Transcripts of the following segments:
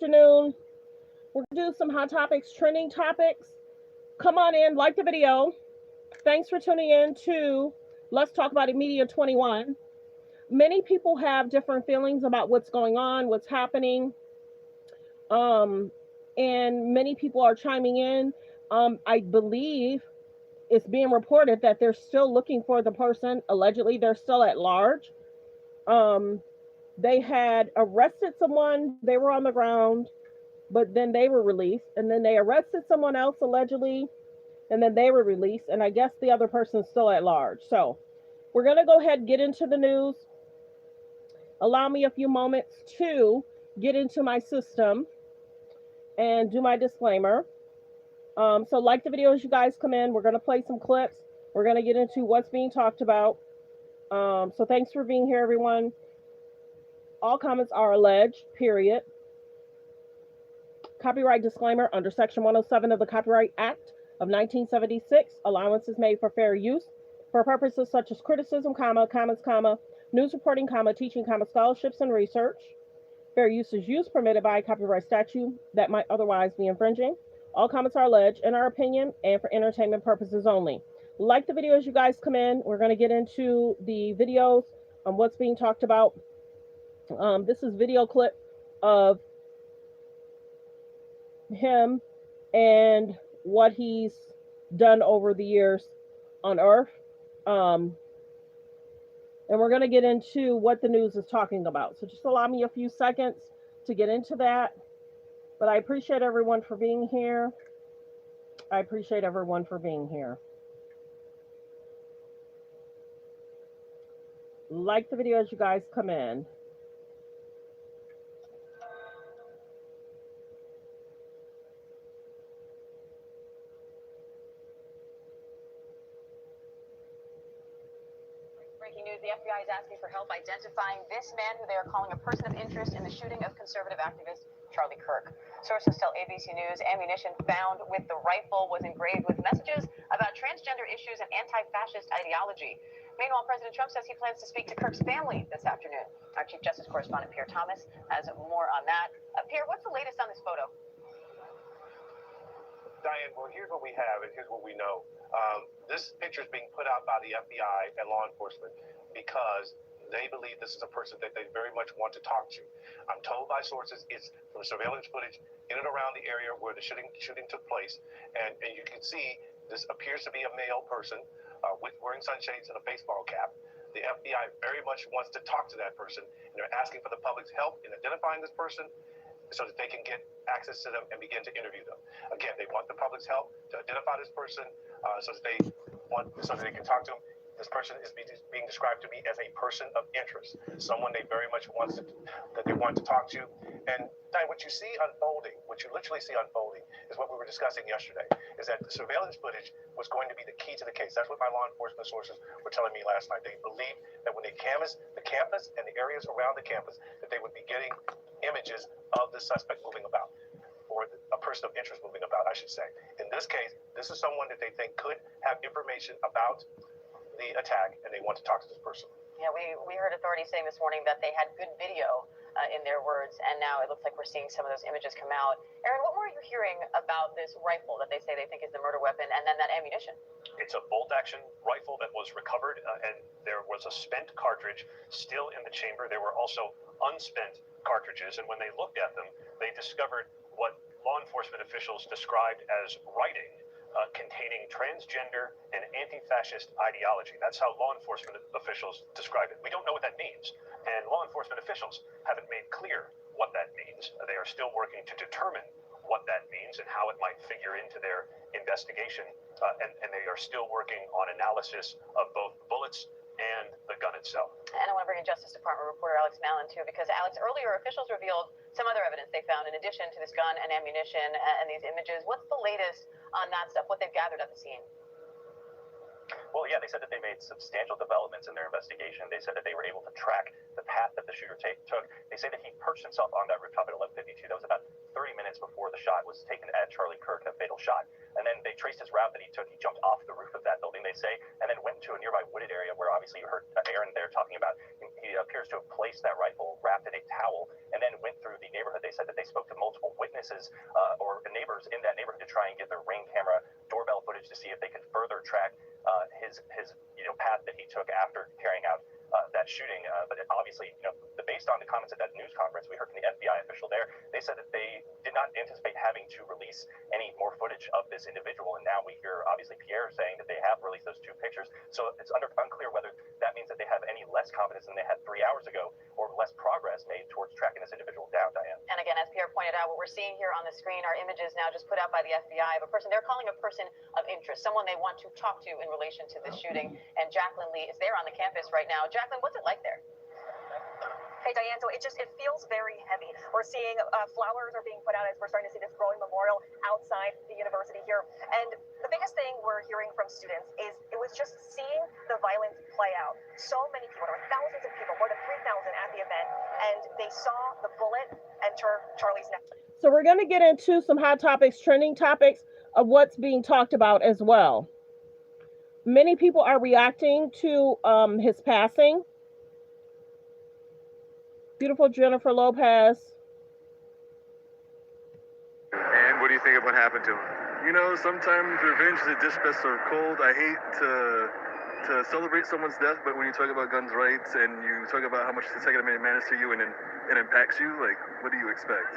Afternoon. We're going to do some hot topics, trending topics. Come on in, like the video. Thanks for tuning in to Let's Talk About It Media 21. Many people have different feelings about what's going on, what's happening. Um, and many people are chiming in. I believe it's being reported that they're still looking for the person. Allegedly, they're still at large. Um, they had arrested someone, they were on the ground, but then they were released. And then they arrested someone else allegedly, and then they were released. And I guess the other person's still at large. So we're going to go ahead and get into the news. Allow me a few moments to get into my system and do my disclaimer. So like the video as you guys come in. We're going to play some clips. We're going to get into what's being talked about. So thanks for being here, everyone. All comments are alleged, period. Copyright disclaimer under Section 107 of the Copyright Act of 1976. Allowance is made for fair use for purposes such as criticism, comments, news reporting, teaching, scholarships, and research. Fair use is use permitted by a copyright statute that might otherwise be infringing. All comments are alleged in our opinion and for entertainment purposes only. Like the video as you guys come in. We're going to get into the videos on what's being talked about. This is video clip of him and what he's done over the years on Earth. And we're going to get into what the news is talking about. So just allow me a few seconds to get into that. But I appreciate everyone for being here. Like the video as you guys come in. Breaking news, the FBI is asking for help identifying this man who they are calling a person of interest in the shooting of conservative activist Charlie Kirk. Sources tell ABC News ammunition found with the rifle was engraved with messages about transgender issues and anti-fascist ideology. Meanwhile, President Trump says he plans to speak to Kirk's family this afternoon. Our Chief Justice correspondent Pierre Thomas has more on that. Pierre, what's the latest on this photo? Diane, well, here's what we have and here's what we know. This picture is being put out by the FBI and law enforcement because they believe this is a person that they very much want to talk to. I'm told by sources it's from surveillance footage in and around the area where the shooting took place. And you can see this appears to be a male person with wearing sunshades and a baseball cap. The FBI very much wants to talk to that person, and they're asking for the public's help in identifying this person so that they can get access to them and begin to interview them. Again, they want the public's help to identify this person so that they can talk to them. This person is being described to me as a person of interest, someone they very much want to talk to. And Diane, what you see unfolding, what you literally see unfolding, is what we were discussing yesterday, is that the surveillance footage was going to be the key to the case. That's what my law enforcement sources were telling me last night. They believed that when they canvassed the campus and the areas around the campus, that they would be getting images of the suspect moving about, or a person of interest moving about, I should say. In this case, this is someone that they think could have information about the attack, and they want to talk to this person. Yeah, we heard authorities saying this morning that they had good video in their words, and now it looks like we're seeing some of those images come out. Aaron, what were you hearing about this rifle that they say they think is the murder weapon, and then that ammunition? It's a bolt-action rifle that was recovered, and there was a spent cartridge still in the chamber. There were also unspent cartridges, and when they looked at them, they discovered what law enforcement officials described as writing containing transgender and anti-fascist ideology. That's how law enforcement officials describe it. We don't know what that means, and law enforcement officials haven't made clear what that means. They are still working to determine what that means and how it might figure into their investigation, and they are still working on analysis of both bullets and the gun itself. And I want to bring in Justice Department reporter Alex Mallon, too, because, Alex, earlier officials revealed some other evidence they found in addition to this gun and ammunition and these images. What's the latest on that stuff, what they've gathered at the scene? Well, yeah, they said that they made substantial developments in their investigation. They said that they were able to track the path that the shooter took. They say that he perched himself on that rooftop at 11:52. That was about 30 30 minutes before the shot was taken at Charlie Kirk, a fatal shot. And then they traced his route that he took. He jumped off the roof of that building, they say, and then went to a nearby wooded area where obviously you heard Aaron there talking about. He appears to have placed that rifle wrapped in a towel and then went through the neighborhood. They said that they spoke to multiple witnesses or neighbors in that neighborhood to try and get their Ring camera doorbell footage to see if they could further track his path that he took after carrying out that shooting. But obviously, based on the comments at that news conference we heard from the FBI official there, they said that they did not anticipate having to release any more footage of this individual. And now we hear, obviously, Pierre saying that they have released those 2 pictures. So it's unclear whether that means that they have any less confidence than they had 3 hours ago or less progress made towards tracking this individual down, Diane. And again, as Pierre pointed out, what we're seeing here on the screen are images now just put out by the FBI of a person they're calling a person of interest, someone they want to talk to in relation to this shooting. And Jacqueline Lee is there on the campus right now. Jacqueline, what's it like there? Hey, Diane, so it feels very heavy. We're seeing flowers are being put out as we're starting to see this growing memorial outside the university here. And the biggest thing we're hearing from students is it was just seeing the violence play out. So many people, there were thousands of people, more than 3,000 at the event, and they saw the bullet enter Charlie's neck. So we're going to get into some hot topics, trending topics of what's being talked about as well. Many people are reacting to his passing. Beautiful Jennifer Lopez. And what do you think of what happened to him? Sometimes revenge is a dish best served cold. I hate to celebrate someone's death, but when you talk about guns' rights and you talk about how much the Second Amendment matters to you and it impacts you, like, what do you expect,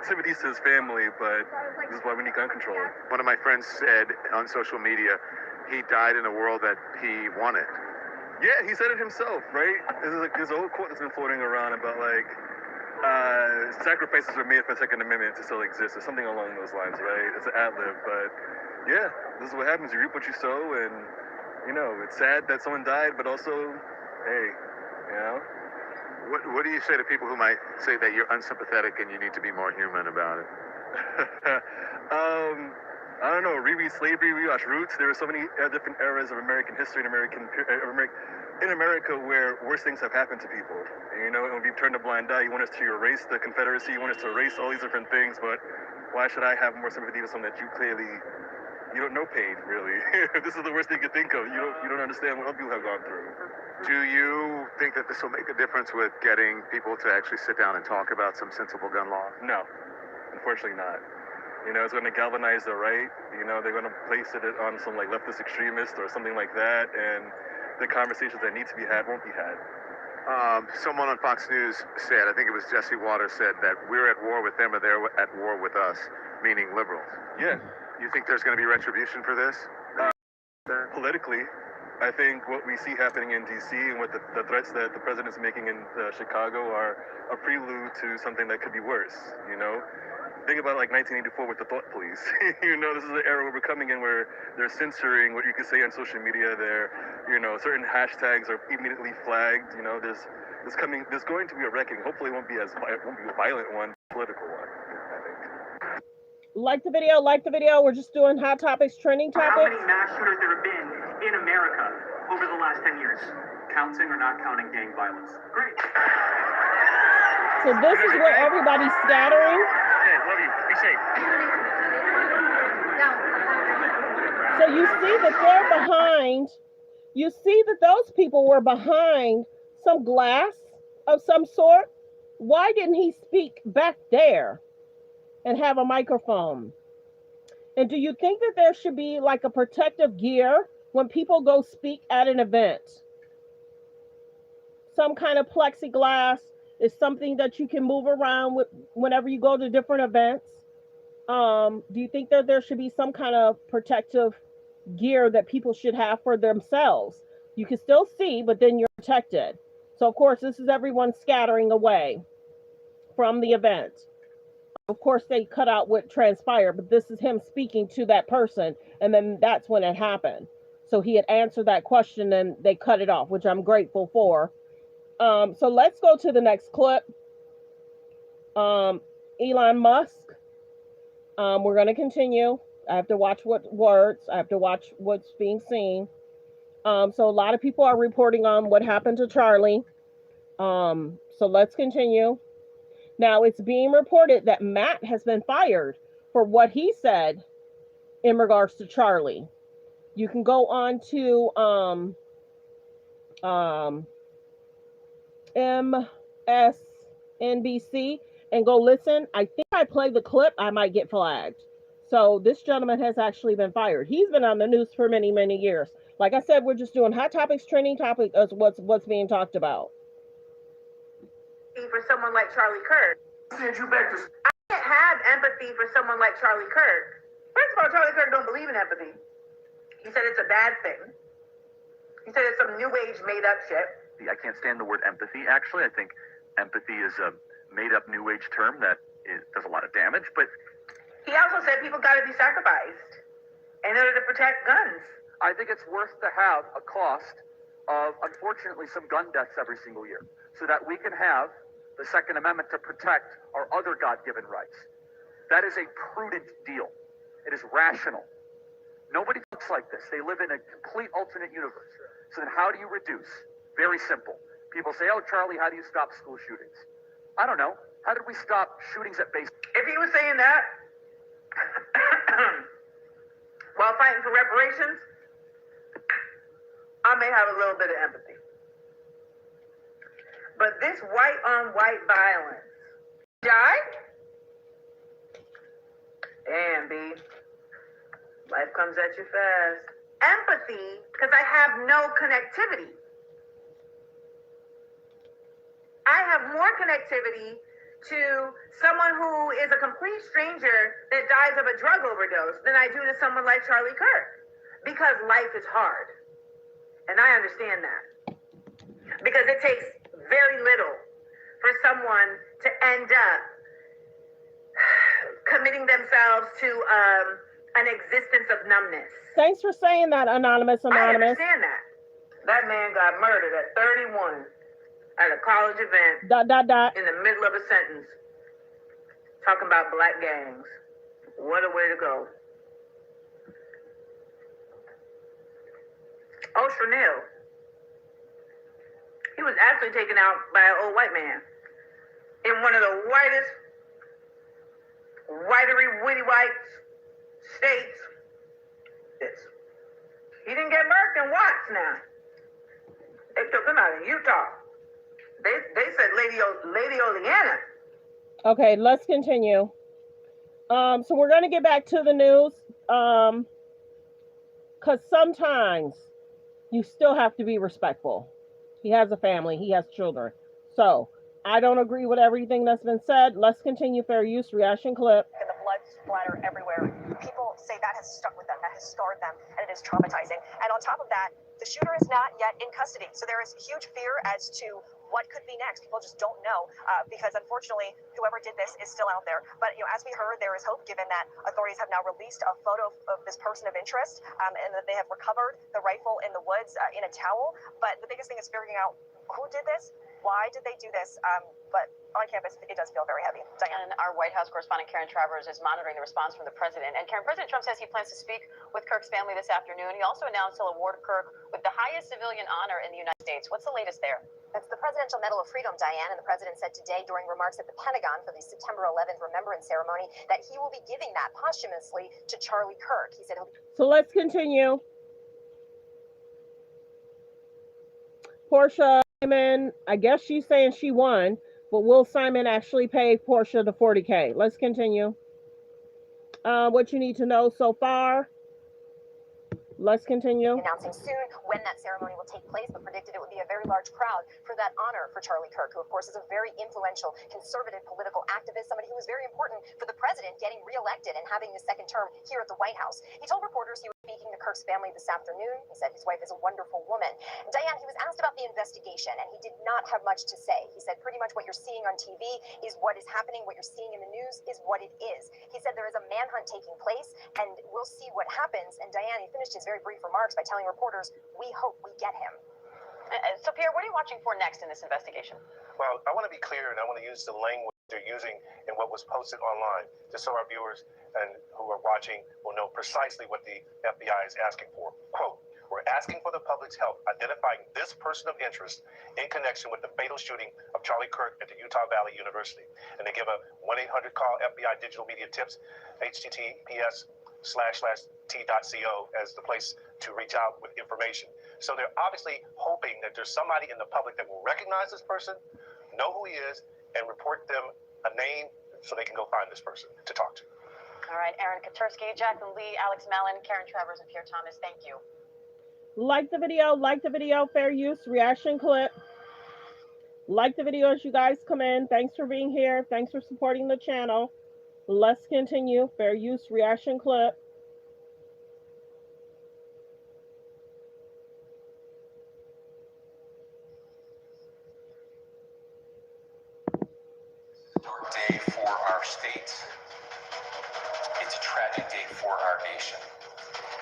Sympathies to his family, but this is why we need gun control. One of my friends said on social media, he died in a world that he wanted. Yeah, he said it himself, right? There's a whole quote that's been floating around about, sacrifices were made for the Second Amendment to still exist, or something along those lines, right? It's an ad-lib, but yeah, this is what happens. You reap what you sow, and, it's sad that someone died, but also, hey, What do you say to people who might say that you're unsympathetic and you need to be more human about it? I don't know, reread slavery, rewatch Roots. There are so many different eras of American history in America where worse things have happened to people. And we've turned a blind eye. You want us to erase the Confederacy, you want us to erase all these different things, but why should I have more sympathy with someone that you don't know pain, really? This is the worst thing you could think of. You don't understand what other people have gone through. Do you think that this will make a difference with getting people to actually sit down and talk about some sensible gun law? No, unfortunately not. It's going to galvanize the right. They're going to place it on some leftist extremist or something like that, and the conversations that need to be had won't be had. Someone on Fox News said, I think it was Jesse Waters, said that we're at war with them or they're at war with us, meaning liberals. Yeah. You think there's going to be retribution for this? Politically, I think what we see happening in D.C. and what the threats that the president's making in Chicago are a prelude to something that could be worse, Think about 1984 with the thought police. This is an era where we're coming in where they're censoring what you can say on social media. Certain hashtags are immediately flagged. There's going to be a reckoning. Hopefully, it won't be a violent one, political one. I think. Like the video. We're just doing hot topics, trending topics. How many mass shooters there have been in America over the last 10 years? Counting or not counting gang violence? Great. So this is where everybody's scattering. Okay, love you. Be safe. So you see that they're behind. You see that those people were behind some glass of some sort. Why didn't he speak back there and have a microphone? And do you think that there should be a protective gear when people go speak at an event? Some kind of plexiglass is something that you can move around with whenever you go to different events. Do you think that there should be some kind of protective gear that people should have for themselves? You can still see, but then you're protected. So, of course, this is everyone scattering away from the event. Of course, they cut out what transpired, but this is him speaking to that person, and then that's when it happened. So he had answered that question, and they cut it off, which I'm grateful for. So let's go to the next clip. Elon Musk. We're going to continue. I have to watch what words. I have to watch what's being seen. So a lot of people are reporting on what happened to Charlie. So let's continue. Now, it's being reported that Matt has been fired for what he said in regards to Charlie. You can go on to MSNBC and go listen. I think I played the clip. I might get flagged. So this gentleman has actually been fired. He's been on the news for many, many years. Like I said, we're just doing hot topics, trending topics, as what's being talked about. For someone like Charlie Kirk. I can't have empathy for someone like Charlie Kirk. First of all, Charlie Kirk don't believe in empathy. He said it's a bad thing. He said it's some new age made up shit. I can't stand the word empathy, actually. I think empathy is a made up new age term that does a lot of damage, but he also said people got to be sacrificed in order to protect guns. I think it's worth to have a cost of, unfortunately, some gun deaths every single year so that we can have the Second Amendment to protect our other God-given rights. That is a prudent deal. It is rational. Nobody thinks like this. They live in a complete alternate universe. So then how do you reduce? Very simple. People say, oh, Charlie, how do you stop school shootings? I don't know. How did we stop shootings at base? If he was saying that while fighting for reparations, I may have a little bit of empathy. But this white on white violence, died? Damn, B. Life comes at you fast. Empathy, because I have no connectivity. I have more connectivity to someone who is a complete stranger that dies of a drug overdose than I do to someone like Charlie Kirk. Because life is hard. And I understand that. Because it takes very little for someone to end up committing themselves to an existence of numbness. Thanks for saying that, Anonymous. I understand that. That man got murdered at 31 at a college event in the middle of a sentence talking about black gangs. What a way to go. Oh, Chanel. He was actually taken out by an old white man in one of the whitest, whitery, witty white states. He didn't get murked in Watts now. They took him out of Utah. They said Lady Oleana. Okay, let's continue. So we're going to get back to the news. Because sometimes you still have to be respectful. He has a family. He has children. So I don't agree with everything that's been said. Let's continue. Fair use reaction clip. And the blood splatter everywhere. People say that has stuck with them, that has scarred them, and it is traumatizing. And on top of that, the shooter is not yet in custody. So there is huge fear as to what could be next. People just don't know because unfortunately, whoever did this is still out there. But as we heard, there is hope given that authorities have now released a photo of this person of interest and that they have recovered the rifle in the woods in a towel. But the biggest thing is figuring out who did this, why did they do this? But on campus, it does feel very heavy. Diane, our White House correspondent Karen Travers is monitoring the response from the president. And Karen, President Trump says he plans to speak with Kirk's family this afternoon. He also announced he'll award Kirk with the highest civilian honor in the United States. What's the latest there? It's the Presidential Medal of Freedom, Diane, and the president said today during remarks at the Pentagon for the September 11th Remembrance Ceremony that he will be giving that posthumously to Charlie Kirk. He said he'll be... So let's continue. Portia Simon, I guess she's saying she won, but will Simon actually pay Portia the $40K? Let's continue. What you need to know so far. Let's continue. Announcing soon when that ceremony will take place, but predicted it would be a very large crowd for that honor for Charlie Kirk, who of course is a very influential conservative political activist, somebody who was very important for the president getting reelected and having his second term here at the White House. He told reporters he was speaking to Kirk's family this afternoon. He said his wife is a wonderful woman. Diane, he was asked about the investigation, and he did not have much to say. He said pretty much what you're seeing on TV is what is happening. What you're seeing in the news is what it is. He said there is a manhunt taking place, and we'll see what happens. And Diane, he finished his very brief remarks by telling reporters, we hope we get him. So, Pierre, what are you watching for next in this investigation? Well, I want to be clear, and I want to use the language they're using in what was posted online, just so our viewers and who are watching will know precisely what the FBI is asking for. Quote, We're asking for the public's help identifying this person of interest in connection with the fatal shooting of Charlie Kirk at the Utah Valley University. And they give a 1-800 call FBI digital media tips, https://t.co as the place to reach out with information. So they're obviously hoping that there's somebody in the public that will recognize this person, know who he is, and report them a name so they can go find this person to talk to. All right, Aaron Katursky, Jacqueline Lee, Alex Mallon, Karen Travers, and Pierre Thomas, thank you. Like the video, fair use, reaction clip. Like the video as you guys come in. Thanks for being here. Thanks for supporting the channel. Let's continue. Fair use, reaction clip. Dark day for our state. It's a tragic day for our nation.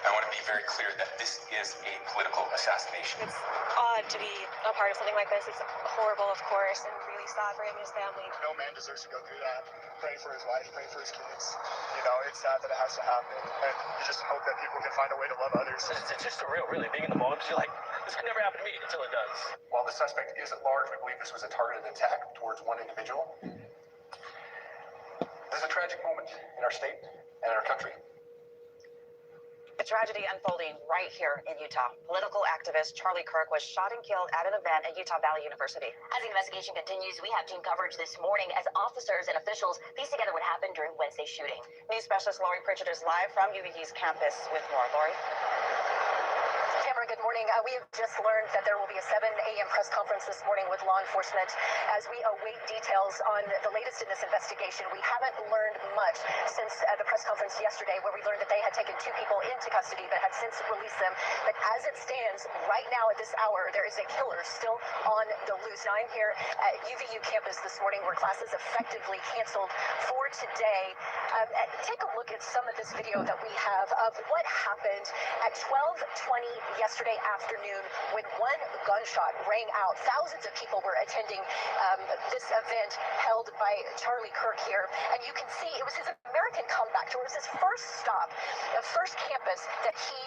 I want to be very clear that this is a political assassination. It's odd to be a part of something like this. It's horrible, of course, and really sad for him and his family. No man deserves to go through that. Pray for his wife, pray for his kids. You know, it's sad that it has to happen, and you just hope that people can find a way to love others. It's just surreal, really. Being in the moment, you're like, this could never happen to me until it does. While the suspect is at large, we believe this was a targeted attack towards one individual. This is a tragic moment in our state and in our country. A tragedy unfolding right here in Utah. Political activist Charlie Kirk was shot and killed at an event at Utah Valley University. As the investigation continues, we have team coverage this morning as officers and officials piece together what happened during Wednesday's shooting. News specialist Lori Pritchard is live from UVU's campus with more. Lori? Tamara, good morning. We have just learned that there will be a 7 a.m. press conference this morning with law enforcement as we await details on the latest in this investigation. We haven't learned much since the press conference yesterday, where we learned that they had taken 2 people into custody but had since released them. But as it stands right now at this hour, there is a killer still on the loose. Now I'm here at UVU campus this morning where classes effectively canceled for today. Take a look at some of this video that we have of what happened at 12:20 yesterday afternoon when one gunshot rang out. Thousands of people were attending this event held by Charlie Kirk here, and you can see it was his American comeback tour. It was his first stop, the first campus that he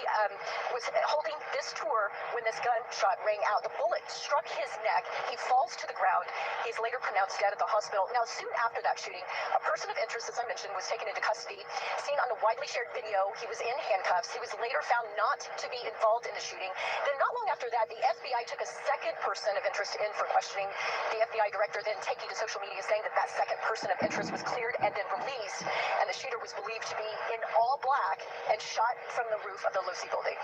was holding this tour when this gunshot rang out. The bullet struck his neck. He falls to the ground. He's later pronounced dead at the hospital. Now, soon after that shooting, a person of interest, as I mentioned, was taken into custody. Seen on the widely shared video, he was in handcuffs. He was later found not to be involved in the shooting. Then not long after that, the FBI took a second person of interest in for questioning. The FBI director then taking to social media saying that that second person of interest was cleared and then released, and the shooter was believed to be in all black and shot from the roof of the Lucy building.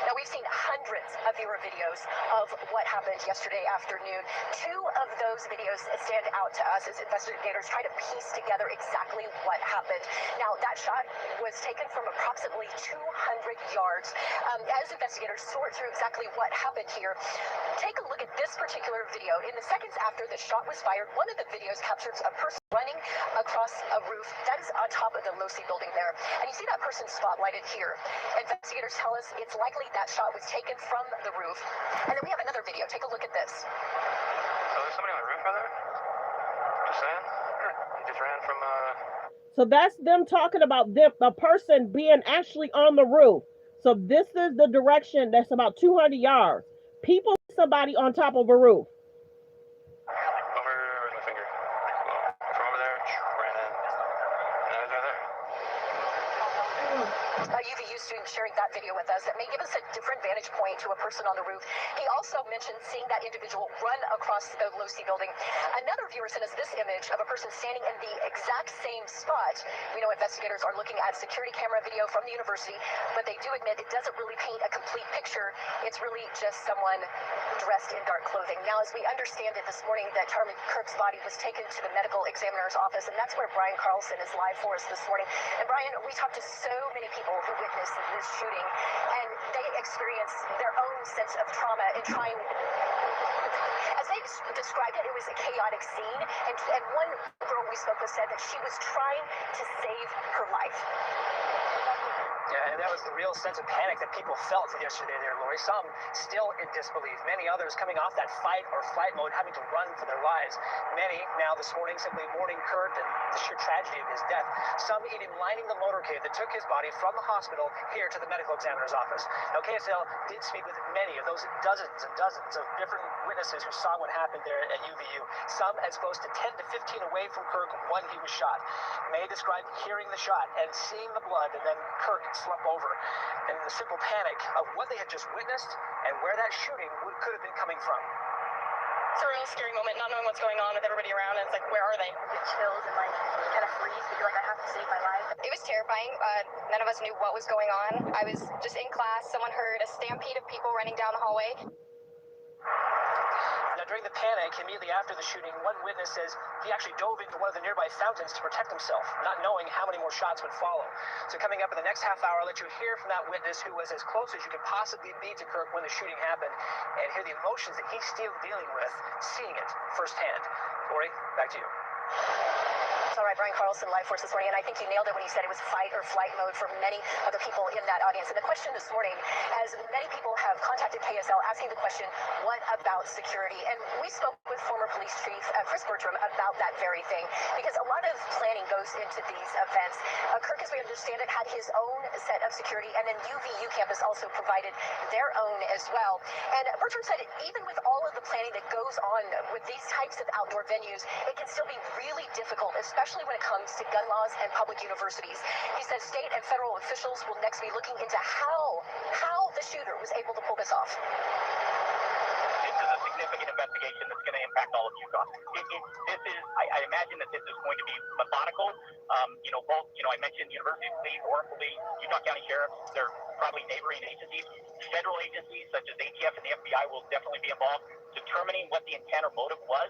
Now, we've seen hundreds of viewer videos of what happened yesterday afternoon. 2 of those videos stand out to us as investigators try to piece together exactly what happened. Now, that shot was taken from approximately 200 yards. As investigators sort through exactly what happened here, take a look at this particular video. In the seconds after the shot was fired, one of the videos captures a person running across a roof that is on top of the Lucy building there. And you see that person spotlighted here. Investigators tell us it's likely that shot was taken from the roof. And then we have another video. Take a look at this. So there's somebody on the roof right there? Just saying. He just ran from So that's them talking about the person being actually on the roof. So this is the direction that's about 200 yards. People, somebody on top of a roof. where's my finger? From over there, ran in. And I was right there. UVU student sharing that video with us. That may give us a different vantage point to a person on the roof. He also mentioned seeing that individual run across the Lucy building. Another viewer sent us this image of a person standing in the exact same spot. We know investigators are looking at security camera video from the university, but they do admit it doesn't really paint a complete picture. It's really just someone dressed in dark clothing. Now, as we understand it this morning, that Charlie Kirk's body was taken to the medical examiner's office, and that's where Brian Carlson is live for us this morning. And Brian, we talked to so many people who witnessed this shooting, and they experienced their own sense of trauma in trying. As they described it, it was a chaotic scene, and one girl we spoke with said that she was trying to save her life. Yeah, and that was the real sense of panic that people felt yesterday there, Lori. Some still in disbelief. Many others coming off that fight or flight mode, having to run for their lives. Many now this morning simply mourning Kurt and the sheer tragedy of his death. Some even lining the motorcade that took his body from the hospital here to the medical examiner's office. Now, KSL did speak with many of those dozens and dozens of different witnesses who saw what happened there at UVU. Some as close to 10 to 15 away from Kirk when he was shot. May described hearing the shot and seeing the blood and then Kirk slump over. And in the simple panic of what they had just witnessed and where that shooting could have been coming from. It's a real scary moment, not knowing what's going on with everybody around, and it's like, where are they? You get chills and like kind of freeze, but you're like, I have to save my life. It was terrifying. None of us knew what was going on. I was just in class. Someone heard a stampede of people running down the hallway. Now, during the panic, immediately after the shooting, one witness says he actually dove into one of the nearby fountains to protect himself, not knowing how many more shots would follow. So coming up in the next half hour, I'll let you hear from that witness who was as close as you could possibly be to Kirk when the shooting happened, and hear the emotions that he's still dealing with, seeing it firsthand. Lori, back to you. It's all right, Brian Carlson, Live Force this morning, and I think you nailed it when you said it was fight or flight mode for many other people in that audience. And the question this morning, as many people have contacted KSL asking the question, what about security? And we spoke with former police chief Chris Bertram about that very thing, because a lot of planning goes into these events. Kirk, as we understand it, had his own set of security, and then UVU campus also provided their own as well. And Bertram said even with all of the planning that goes on with these types of outdoor venues, it can still be really difficult, especially when it comes to gun laws and public universities. He says state and federal officials will next be looking into how the shooter was able to pull this off. This is a significant investigation that's going to impact all of Utah. I imagine that this is going to be methodical. I mentioned University of Police, Oracle Police, Utah County Sheriff. They're probably neighboring agencies. Federal agencies such as ATF and the FBI will definitely be involved, determining what the intent or motive was.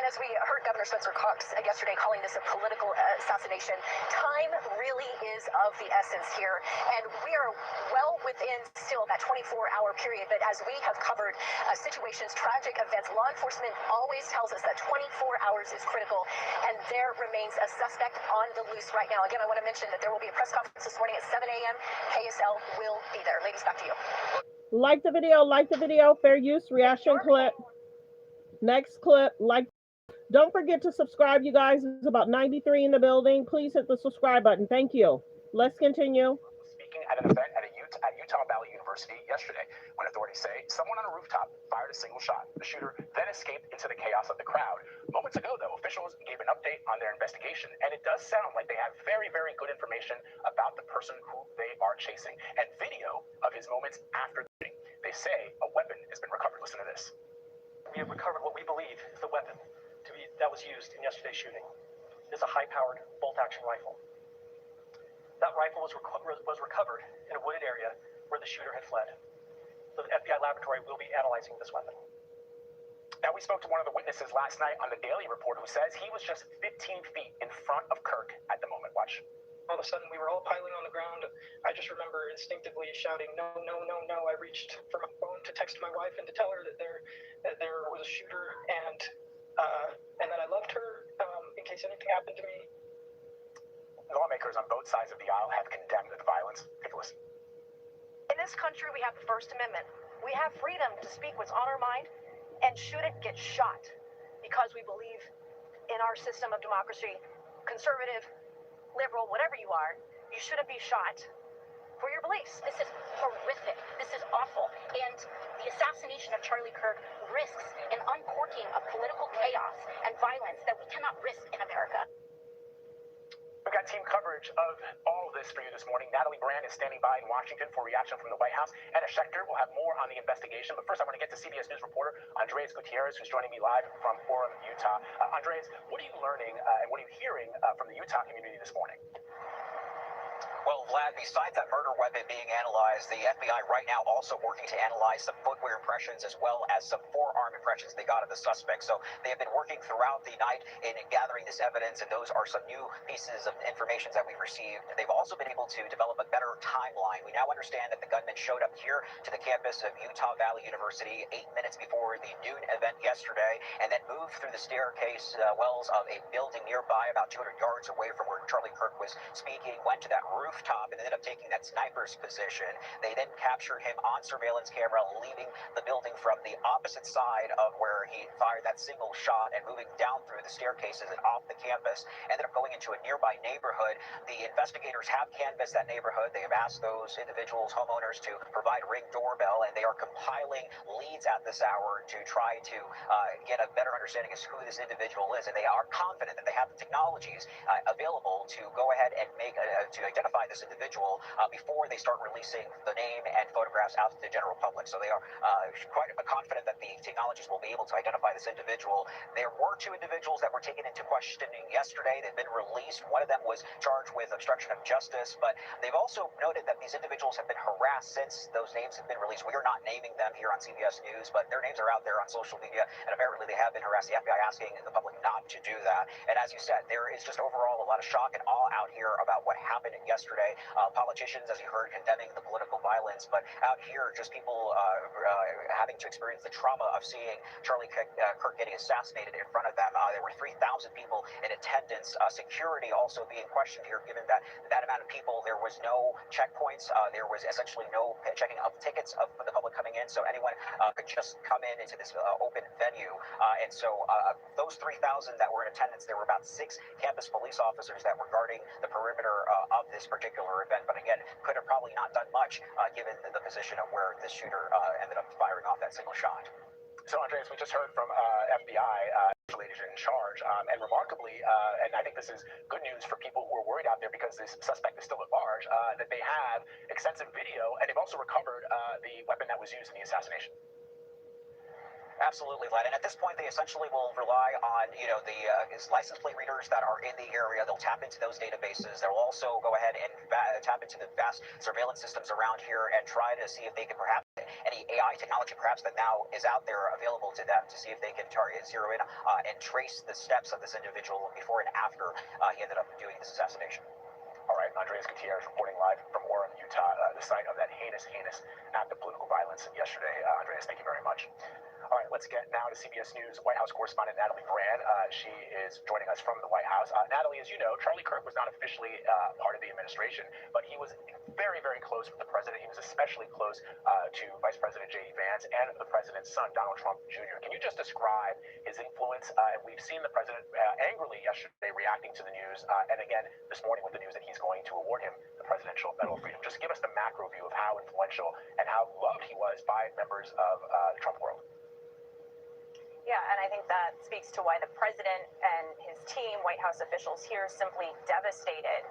As we heard Governor Spencer Cox yesterday calling this a political assassination, time really is of the essence here. And we are well within still that 24-hour period. But as we have covered situations, tragic events, law enforcement always tells us that 24 hours is critical. And there remains a suspect on the loose right now. Again, I want to mention that there will be a press conference this morning at 7 a.m. KSL will be there. Ladies, back to you. Like the video, fair use, reaction clip. Next clip, like. Don't forget to subscribe, you guys. It's about 93 in the building. Please hit the subscribe button. Thank you. Let's continue. Speaking at an event at Utah Valley University yesterday, when authorities say someone on a rooftop fired a single shot. The shooter then escaped into the chaos of the crowd. Moments ago, though, officials gave an update on their investigation, and it does sound like they have very, very good information about the person who they are chasing, and video of his moments after the shooting. They say a weapon has been recovered. Listen to this. We have recovered what we believe is the weapon that was used in yesterday's shooting. It is a high-powered bolt-action rifle. That rifle was recovered in a wooded area where the shooter had fled. So the FBI laboratory will be analyzing this weapon. Now, we spoke to one of the witnesses last night on the Daily Report who says he was just 15 feet in front of Kirk at the moment. Watch. All of a sudden, we were all piling on the ground. I just remember instinctively shouting, "No, no, no, no." I reached for my phone to text my wife and to tell her that there was a shooter, and that I loved her in case anything happened to me. Lawmakers on both sides of the aisle have condemned the violence. Take a listen. In this country, we have the First Amendment. We have freedom to speak what's on our mind, and should it get shot because we believe in our system of democracy, conservative, liberal, whatever you are, you shouldn't be shot for your beliefs. This is horrific. This is awful. And the assassination of Charlie Kirk risks an uncorking of political chaos and violence that we cannot risk in America. We've got team coverage of all of this for you this morning. Natalie Brand is standing by in Washington for reaction from the White House. Anna Schechter will have more on the investigation. But first, I want to get to CBS News reporter Andres Gutierrez, who's joining me live from Orem, Utah. Andres, what are you learning and what are you hearing from the Utah community this morning? Well, Vlad, besides that murder weapon being analyzed, the FBI right now also working to analyze some footwear impressions as well as some forearm impressions they got of the suspect. So they have been working throughout the night in gathering this evidence, and those are some new pieces of information that we've received. They've also been able to develop a better timeline. We now understand that the gunman showed up here to the campus of Utah Valley University 8 minutes before the noon event yesterday, and then moved through the staircase wells of a building nearby about 200 yards away from where Charlie Kirk was speaking, went to that rooftop and ended up taking that sniper's position. They then captured him on surveillance camera, leaving the building from the opposite side of where he fired that single shot and moving down through the staircases and off the campus, ended up going into a nearby neighborhood. The investigators have canvassed that neighborhood. They have asked those individuals, homeowners, to provide Ring doorbell, and they are compiling leads at this hour to try to get a better understanding as to who this individual is, and they are confident that they have the technologies available to go ahead and to identify this individual before they start releasing the name and photographs out to the general public. So they are quite confident that the technologies will be able to identify this individual. There were 2 individuals that were taken into questioning yesterday. They've been released. One of them was charged with obstruction of justice, but they've also noted that these individuals have been harassed since those names have been released. We are not naming them here on CBS News, but their names are out there on social media, and apparently they have been harassed. The FBI asking the public not to do that. And as you said, there is just overall a lot of shock and awe out here about what happened yesterday. Politicians, as you heard, condemning the political violence, but out here, just people having to experience the trauma of seeing Charlie Kirk getting assassinated in front of them. There were 3,000 people in attendance. Security also being questioned here, given that amount of people. There was no checkpoints. There was essentially no checking of tickets of the public coming in, so anyone could just come into this open venue. And so those 3,000 that were in attendance, there were about 6 campus police officers that were guarding the perimeter of this particular event. But again, could have probably not done much given the position of where the shooter ended up firing off that single shot. So, Andreas, we just heard from FBI agent in charge, and remarkably, and I think this is good news for people who are worried out there because this suspect is still at large, that they have extensive video, and they've also recovered the weapon that was used in the assassination. Absolutely, Vlad. And at this point, they essentially will rely on, his license plate readers that are in the area. They'll tap into those databases. They'll also go ahead and tap into the vast surveillance systems around here and try to see if they can perhaps any AI technology perhaps that now is out there available to them to see if they can zero in and trace the steps of this individual before and after he ended up doing this assassination. All right, Andreas Gutierrez reporting live from Warren, Utah, the site of that heinous act of political violence yesterday. Andreas, thank you very much. All right, let's get now to CBS News White House correspondent Natalie Brand. She is joining us from the White House. Natalie, as you know, Charlie Kirk was not officially part of the administration, but he was very, very close with the president. He was especially close to Vice President J.D. Vance and the president's son, Donald Trump Jr. Can you just describe his influence? We've seen the president angrily yesterday reacting to the news, and again this morning with the news that he's going to award him the Presidential Medal of Freedom. Just give us the macro view of how influential and how loved he was by members of the Trump world. Yeah, and I think that speaks to why the president and his team, White House officials here, simply devastated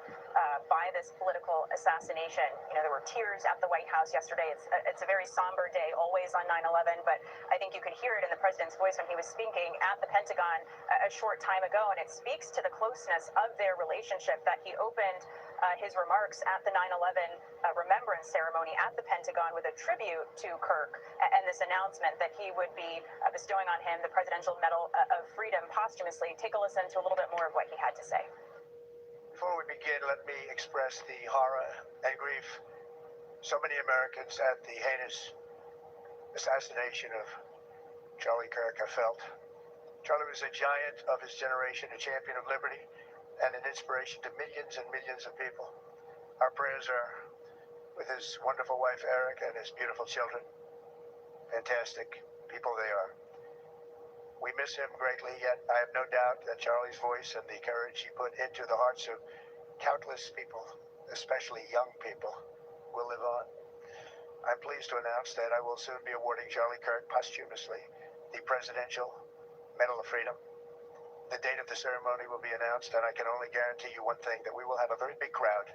by this political assassination. There were tears at the White House yesterday. It's a very somber day, always on 9/11, but I think you could hear it in the president's voice when he was speaking at the Pentagon a short time ago, and it speaks to the closeness of their relationship that he opened his remarks at the 9/11 remembrance ceremony at the Pentagon with a tribute to Kirk and this announcement that he would be bestowing on him the Presidential Medal of Freedom posthumously. Take a listen to a little bit more of what he had to say. Before we begin, let me express the horror and grief so many Americans at the heinous assassination of Charlie Kirk have felt. Charlie was a giant of his generation, a champion of liberty, and an inspiration to millions and millions of people. Our prayers are with his wonderful wife, Erica, and his beautiful children. Fantastic people they are. We miss him greatly, yet I have no doubt that Charlie's voice and the courage he put into the hearts of countless people, especially young people, will live on. I'm pleased to announce that I will soon be awarding Charlie Kirk posthumously the Presidential Medal of Freedom. The date of the ceremony will be announced, and I can only guarantee you one thing, that we will have a very big crowd.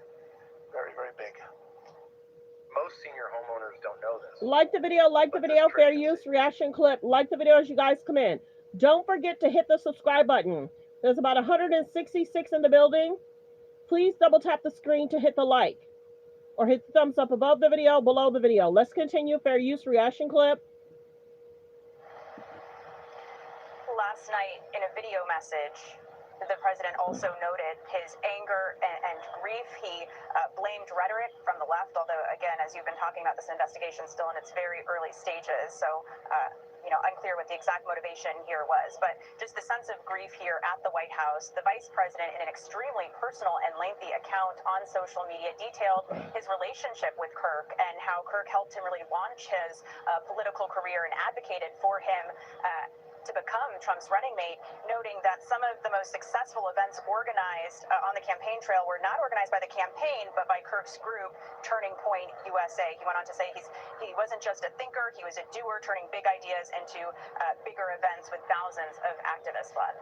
Very, very big. Most senior homeowners don't know this. Like the video, fair use, reaction clip. Like the video as you guys come in. Don't forget to hit the subscribe button. There's about 166 in the building. Please double tap the screen to hit the like. or hit the thumbs up above the video, below the video. Let's continue. Fair use reaction clip. Last night, in a video message, the president also noted his anger and grief. He blamed rhetoric from the left, although, again, as you've been talking about, this investigation is still in its very early stages. So, unclear what the exact motivation here was. But just the sense of grief here at the White House. The vice president, in an extremely personal and lengthy account on social media, detailed his relationship with Kirk and how Kirk helped him really launch his political career and advocated for him to become Trump's running mate, noting that some of the most successful events organized on the campaign trail were not organized by the campaign, but by Kirk's group, Turning Point USA. He went on to say he wasn't just a thinker, he was a doer, turning big ideas into bigger events with thousands of activists. Vlad.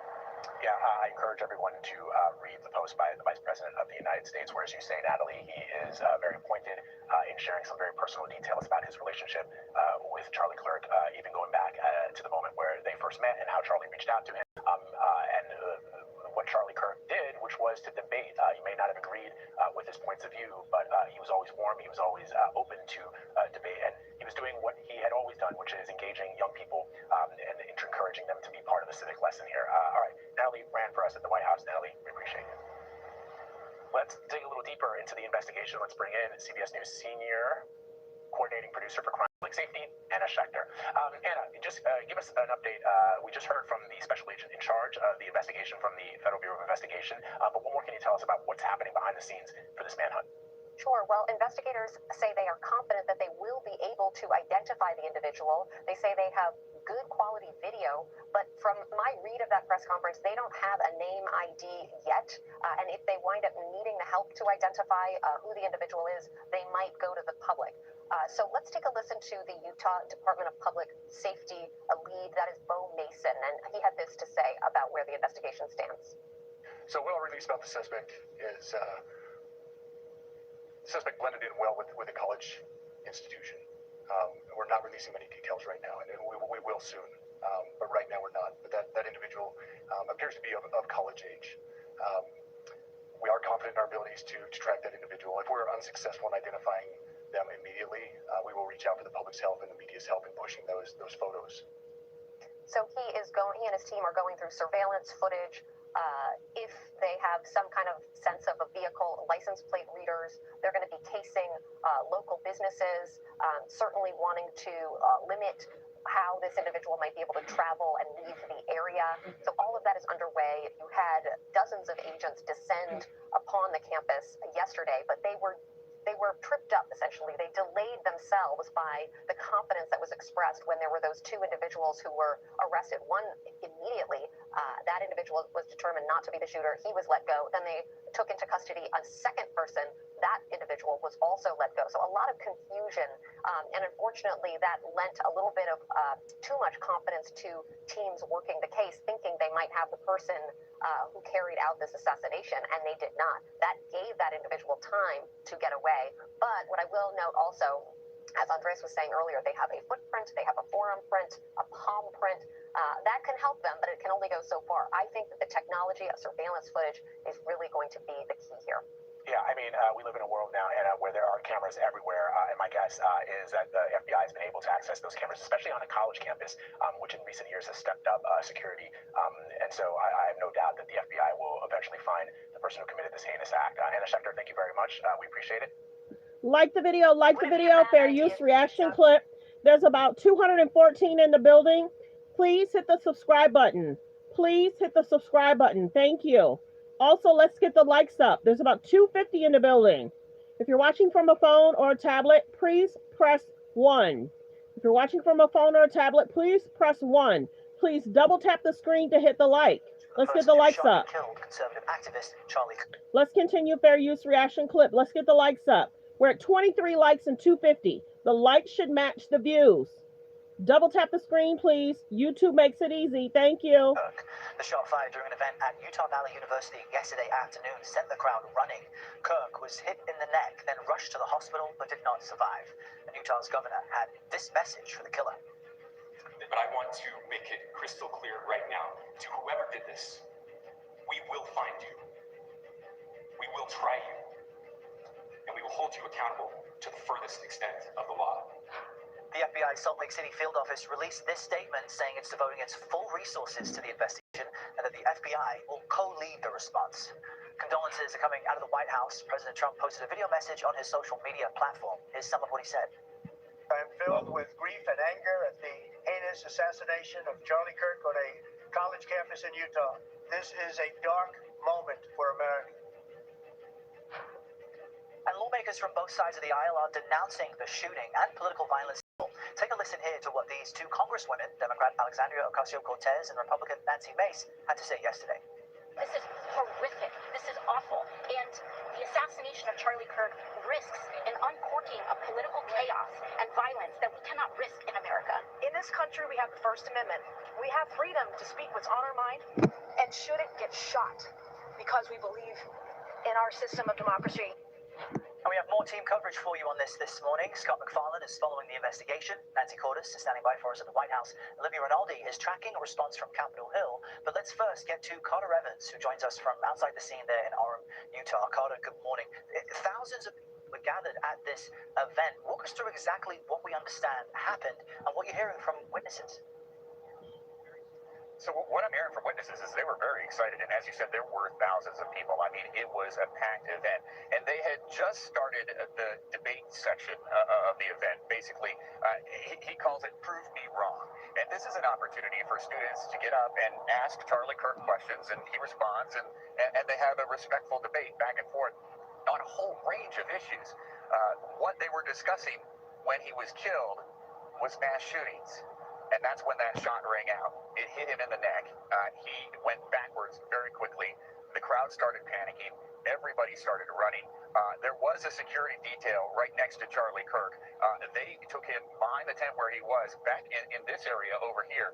Yeah, I encourage everyone to read the post by the Vice President of the United States, where, as you say, Natalie, he is very pointed in sharing some very personal details about his relationship with Charlie Kirk, even going back to the moment where they first met and how Charlie reached out to him, and what Charlie Kirk did, which was to debate. He may not have agreed with his points of view, but he was always warm, he was always open to debate, and he was doing what he had always done, which is engaging young people and encouraging them to be part of the civic lesson here. All right, Natalie ran for us at the White House. Natalie, we appreciate you. Let's dig a little deeper into the investigation. Let's bring in CBS News senior coordinating producer for crime and public safety, Anna Schechter. Anna, just give us an update. We just heard from the special agent in charge of the investigation from the Federal Bureau of Investigation, but what more can you tell us about what's happening behind the scenes for this manhunt? Sure. Well, investigators say they are confident that they will be able to identify the individual. They say they have good quality video, but from my read of that press conference, they don't have a name ID yet. And if they wind up needing the help to identify who the individual is, they might go to the public. So let's take a listen to the Utah Department of Public Safety lead, that is Bo Mason, and he had this to say about where the investigation stands. So what I'll release about the suspect is the suspect blended in well with a college institution. We're not releasing many details right now, and we will soon, but right now we're not. But that individual appears to be of college age. We are confident in our abilities to track that individual. If we're unsuccessful in identifying them immediately, we will reach out for the public's help and the media's help in pushing those photos. So he and his team are going through surveillance footage. If they have some kind of sense of a vehicle, license plate readers, they're going to be casing local businesses, certainly wanting to limit how this individual might be able to travel and leave the area. So all of that is underway. You had dozens of agents descend upon the campus yesterday, but they were tripped up, essentially. They delayed themselves by the confidence that was expressed when there were those two individuals who were arrested. One immediately, that individual was determined not to be the shooter. He was let go. Then they took into custody a second person. That individual was also let go. So a lot of confusion, and unfortunately that lent a little bit of too much confidence to teams working the case, thinking they might have the person who carried out this assassination, and they did not. That gave that individual time to get away. But what I will note also, as Andres was saying earlier, they have a footprint, they have a forearm print, a palm print. That can help them, but it can only go so far. I think that the technology of surveillance footage is really going to be the key here. Yeah, I mean, we live in a world now, Anna, where there are cameras everywhere, and my guess is that the FBI has been able to access those cameras, especially on a college campus, which in recent years has stepped up security. And so I have no doubt that the FBI will eventually find the person who committed this heinous act. Anna Schechter, thank you very much. We appreciate it. Like the video, fair use reaction clip. There's about 214 in the building. Please hit the subscribe button. Please hit the subscribe button. Thank you. Also, let's get the likes up. There's about 250 in the building. If you're watching from a phone or a tablet, please press 1. If you're watching from a phone or a tablet, please press 1. Please double tap the screen to hit the like. Let's get the likes up. Let's continue fair use reaction clip. Let's get the likes up. We're at 23 likes and 250. The likes should match the views. Double tap the screen, please. YouTube makes it easy. Thank you. The shot fired during an event at Utah Valley University yesterday afternoon sent the crowd running. Kirk was hit in the neck, then rushed to the hospital, but did not survive. And Utah's governor had this message for the killer. But I want to make it crystal clear right now to whoever did this, we will find you. We will try you. And we will hold hold you accountable to the furthest extent of the law. The FBI Salt Lake City field office released this statement saying it's devoting its full resources to the investigation and that the FBI will co-lead the response. Condolences are coming out of the White House. President Trump posted a video message on his social media platform. Here's some of what he said. I am filled with grief and anger at the heinous assassination of Charlie Kirk on a college campus in Utah. This is a dark moment for America. And lawmakers from both sides of the aisle are denouncing the shooting and political violence. Take a listen here to what these two congresswomen, Democrat Alexandria Ocasio-Cortez and Republican Nancy Mace, had to say yesterday. This is horrific. This is awful. And the assassination of Charlie Kirk risks an uncorking of political chaos and violence that we cannot risk in America. In this country, we have the First Amendment. We have freedom to speak what's on our mind and shouldn't get shot because we believe in our system of democracy. And we have more team coverage for you on this morning. Scott McFarlane is following the investigation. Nancy Cordes is standing by for us at the White House. Olivia Rinaldi is tracking a response from Capitol Hill. But let's first get to Carter Evans, who joins us from outside the scene there in Orem, Utah. Carter, good morning. Thousands of people were gathered at this event. Walk us through exactly what we understand happened and what you're hearing from witnesses. So what I'm hearing from witnesses is they were very excited, and as you said, there were thousands of people. I mean, it was a packed event, and they had just started the debate section of the event. Basically, he calls it "Prove Me Wrong," and this is an opportunity for students to get up and ask Charlie Kirk questions, and he responds, and they have a respectful debate back and forth on a whole range of issues. What they were discussing when he was killed was mass shootings. And that's when that shot rang out. It hit him in the neck. He went backwards very quickly. The crowd started panicking. Everybody started running. There was a security detail right next to Charlie Kirk. They took him behind the tent where he was, back in this area over here,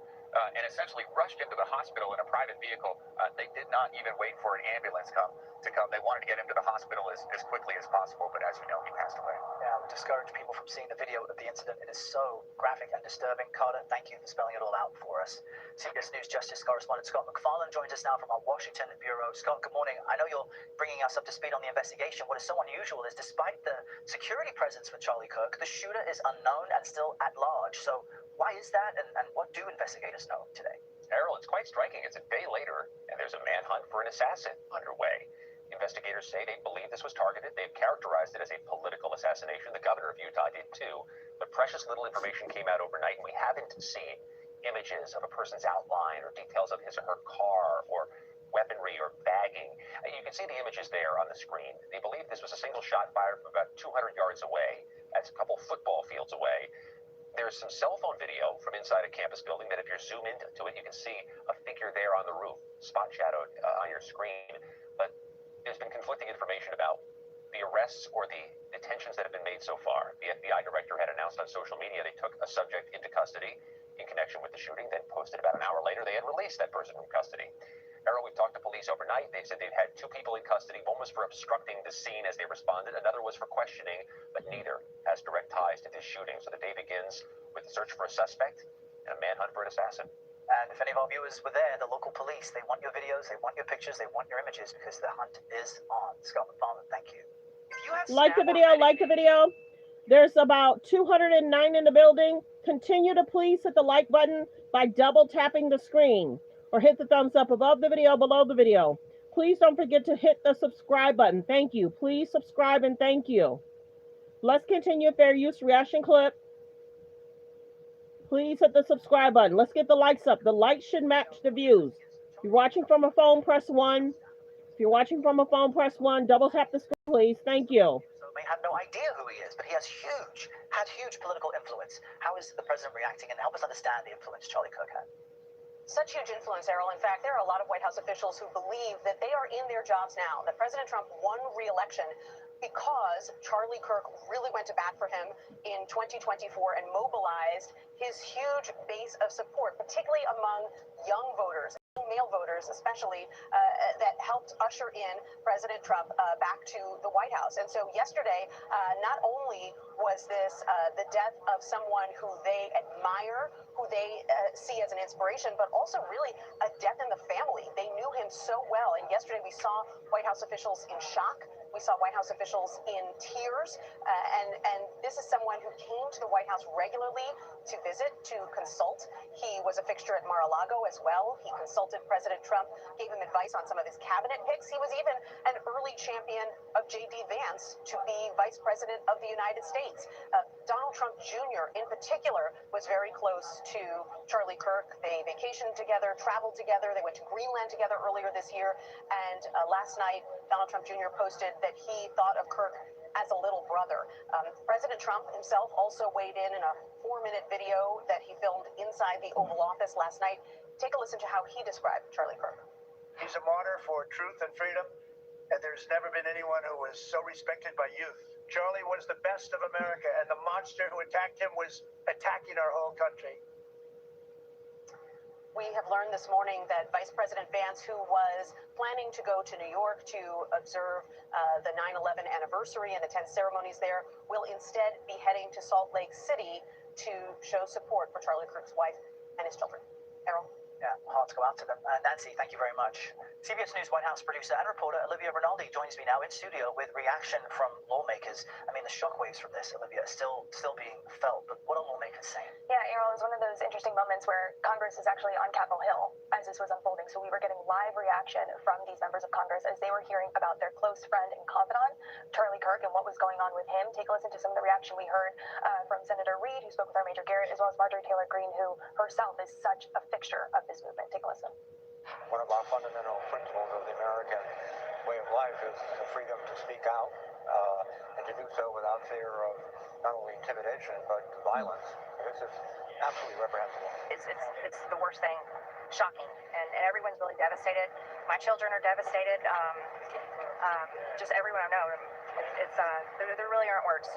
and essentially rushed him to the hospital in a private vehicle. They did not even wait for an ambulance to come. They wanted to get him to the hospital as quickly as possible, but as you know, he passed away. Yeah, I would discourage people from seeing the video of the incident. It is so graphic and disturbing. Carter, thank you for spelling it all out for us. CBS News Justice correspondent Scott McFarlane joins us now from our Washington bureau. Scott, good morning. I know you're bringing us up to speed on the investigation. What is so unusual is despite the security presence for Charlie Kirk, the shooter is unknown and still at large. So why is that, and what do investigators know today? Errol, it's quite striking. It's a day later, and there's a manhunt for an assassin underway. Investigators say they believe this was targeted. They've characterized it as a political assassination. The governor of Utah did too. But precious little information came out overnight, and we haven't seen images of a person's outline or details of his or her car or weaponry or bagging. You can see the images there on the screen. They believe this was a single shot fired from about 200 yards away. That's a couple football fields away. There's some cell phone video from inside a campus building that if you zoom into it, you can see a figure there on the roof, spot shadowed on your screen. But there's been conflicting information about the arrests or the detentions that have been made so far. The FBI director had announced on social media they took a subject into custody in connection with the shooting, then posted about an hour later they had released that person from custody. Errol, we've talked to police overnight. They said they've had 2 people in custody. One was for obstructing the scene as they responded. Another was for questioning, but neither has direct ties to this shooting. So the day begins with a search for a suspect and a manhunt for an assassin. And if any of our viewers were there, the local police, they want your videos, they want your pictures, they want your images because the hunt is on. Scott McFarlane, thank you. Like the video, like the video. There's about 209 in the building. Continue to please hit the like button by double tapping the screen or hit the thumbs up above the video, below the video. Please don't forget to hit the subscribe button. Thank you. Please subscribe and thank you. Let's continue fair use reaction clip. Please hit the subscribe button. Let's get the likes up. The likes should match the views. If you're watching from a phone, press 1. If you're watching from a phone, press 1. Double tap the screen, please. Thank you. So may have no idea who he is, but he had huge political influence. How is the president reacting? And help us understand the influence Charlie Kirk had. Such huge influence, Errol. In fact, there are a lot of White House officials who believe that they are in their jobs now, that President Trump won re-election because Charlie Kirk really went to bat for him in 2024 and mobilized his huge base of support, particularly among young voters, male voters especially, that helped usher in President Trump back to the White House. And so yesterday, not only was this the death of someone who they admire, who they see as an inspiration, but also really a death in the family. They knew him so well. And yesterday we saw White House officials in shock We saw White House officials in tears, and this is someone who came to the White House regularly to visit, to consult. He was a fixture at Mar-a-Lago as well. He consulted President Trump, gave him advice on some of his cabinet picks. He was even an early champion of J.D. Vance to be Vice President of the United States. Donald Trump Jr. in particular was very close to Charlie Kirk. They vacationed together, traveled together. They went to Greenland together earlier this year. And last night, Donald Trump Jr. posted that he thought of Kirk as a little brother. President Trump himself also weighed in a 4-minute video that he filmed inside the Oval Office last night. Take a listen to how he described Charlie Kirk. He's a martyr for truth and freedom, and there's never been anyone who was so respected by youth. Charlie was the best of America, and the monster who attacked him was attacking our whole country. We have learned this morning that Vice President Vance, who was planning to go to New York to observe the 9/11 anniversary and attend ceremonies there, will instead be heading to Salt Lake City to show support for Charlie Kirk's wife and his children. Errol? Yeah, hard to go out to them. Nancy, thank you very much. CBS News White House producer and reporter Olivia Rinaldi joins me now in studio with reaction from lawmakers. I mean, the shockwaves from this, Olivia, are still being felt. But what are lawmakers saying? Yeah, Errol, it was one of those interesting moments where Congress is actually on Capitol Hill as this was unfolding. So we were getting live reaction from these members of Congress as they were hearing about their close friend and confidant, Charlie Kirk, and what was going on with him. Take a listen to some of the reaction we heard from Senator Reid, who spoke with our Major Garrett, as well as Marjorie Taylor Greene, who herself is such a fixture of this movement. Take a listen. One of our fundamental principles of the American way of life is the freedom to speak out and to do so without fear of not only intimidation but violence. This is absolutely reprehensible. It's the worst thing. Shocking, and everyone's really devastated. My children are devastated. Just everyone I know. There really aren't words.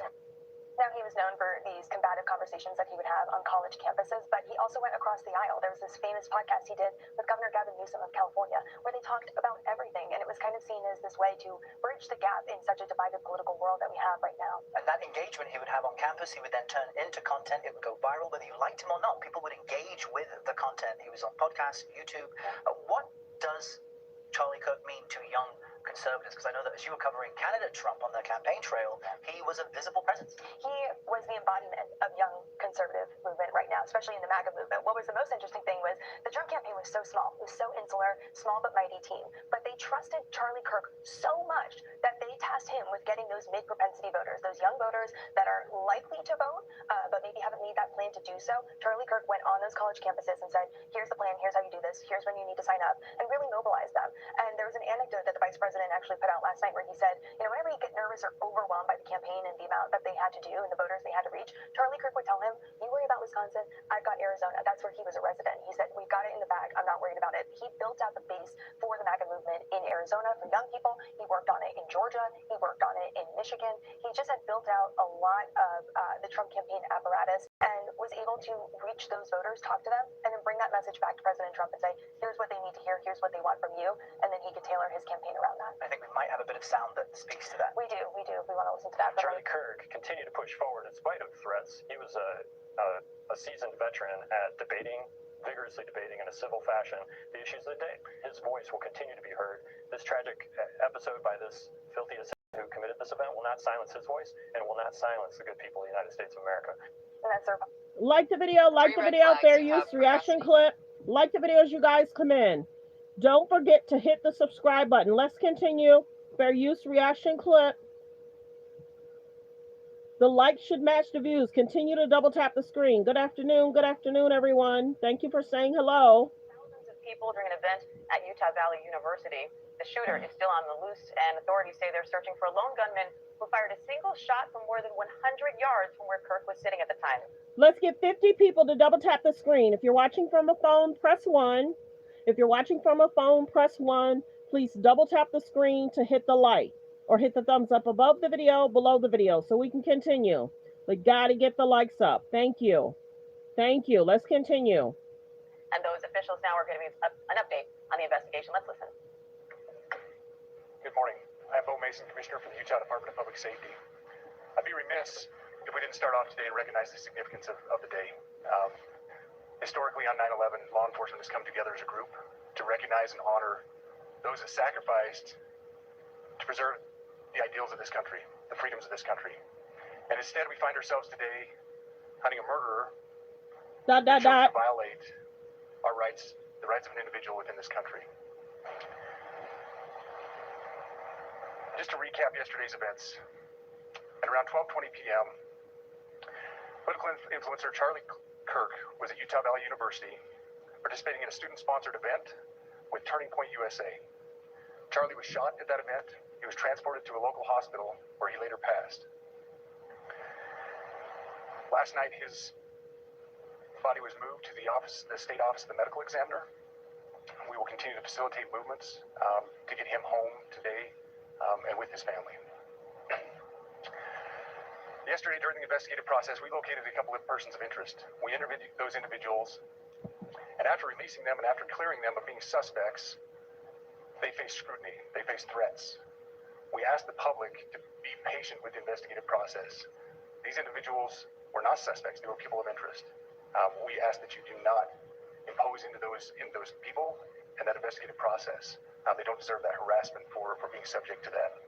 Now, he was known for these combative conversations that he would have on college campuses, but he also went across the aisle. There was this famous podcast he did with Governor Gavin Newsom of California, where they talked about everything, and it was kind of seen as this way to bridge the gap in such a divided political world that we have right now. And that engagement he would have on campus, he would then turn into content. It would go viral, whether you liked him or not. People would engage with the content. He was on podcasts, YouTube. What does Charlie Kirk mean to young conservatives? Because I know that as you were covering candidate Trump on the campaign trail, he was a visible presence. He was the embodiment of young conservative movement right now, especially in the MAGA movement. What was the most interesting thing was the Trump campaign was so small. It was so insular, small but mighty team. But they trusted Charlie Kirk so much that they tasked him with getting those mid-propensity voters, those young voters that are likely to vote, but maybe haven't made that plan to do so. Charlie Kirk went on those college campuses and said, here's the plan, here's how you do this, here's when you need to sign up, and really mobilized them. And there was an anecdote that the vice president actually put out last night where he said, whenever you get nervous or overwhelmed by the campaign and the amount that they had to do and the voters they had to reach, Charlie Kirk would tell him, you worry about Wisconsin, I've got Arizona. That's where he was a resident. He said, we've got it in the bag. I'm not worried about it. He built out the base for the MAGA movement in Arizona for young people. He worked on it in Georgia. He worked on it in Michigan. He just had built out a lot of the Trump campaign apparatus and was able to reach those voters, talk to them, and then bring that message back to President Trump and say, here's what they need to hear, here's what they want from you, and then he could tailor his campaign around that. I think we might have a bit of sound that speaks to that. We do. We want to listen to that. Charlie Kirk continued to push forward in spite of threats. He was a seasoned veteran at vigorously debating in a civil fashion the issues of the day. His voice will continue to be heard. This tragic episode by this filthy assassin who committed this event will not silence his voice and will not silence the good people of the United States of America. And that's their... Like the video, fair use, reaction clip. Like the video as you guys come in. Don't forget to hit the subscribe button. Let's continue. Fair use, reaction clip. The likes should match the views. Continue to double tap the screen. Good afternoon, everyone. Thank you for saying hello. Thousands of people during an event at Utah Valley University. The shooter is still on the loose, and authorities say they're searching for a lone gunman who fired a single shot from more than 100 yards from where Kirk was sitting at the time. Let's get 50 people to double tap the screen. If you're watching from a phone, press 1. If you're watching from a phone, press 1. Please double tap the screen to hit the like or hit the thumbs up above the video, below the video, so we can continue. We got to get the likes up. Thank you. Let's continue. And those officials now are going to be an update on the investigation. Let's listen. Good morning. I'm Bo Mason, Commissioner for the Utah Department of Public Safety. I'd be remiss if we didn't start off today and recognize the significance of the day. Historically, on 9/11, law enforcement has come together as a group to recognize and honor those that sacrificed to preserve the ideals of this country, the freedoms of this country. And instead, we find ourselves today hunting a murderer who chose to violate our rights, the rights of an individual within this country. Just to recap yesterday's events, at around 12:20 p.m., political influencer Charlie KIRK was at Utah Valley University participating in a student-sponsored event with Turning Point USA. Charlie was shot at that event. He was transported to a local hospital where he later passed. Last night, his body was moved to the state office of the medical examiner. We will continue to facilitate movements to get him home today and with his family. Yesterday, during the investigative process, we located a couple of persons of interest. We interviewed those individuals, and after releasing them and after clearing them of being suspects, they faced scrutiny, they faced threats. We asked the public to be patient with the investigative process. These individuals were not suspects, they were people of interest. We ask that you do not impose into those people and that investigative process. They don't deserve that harassment for being subject to that.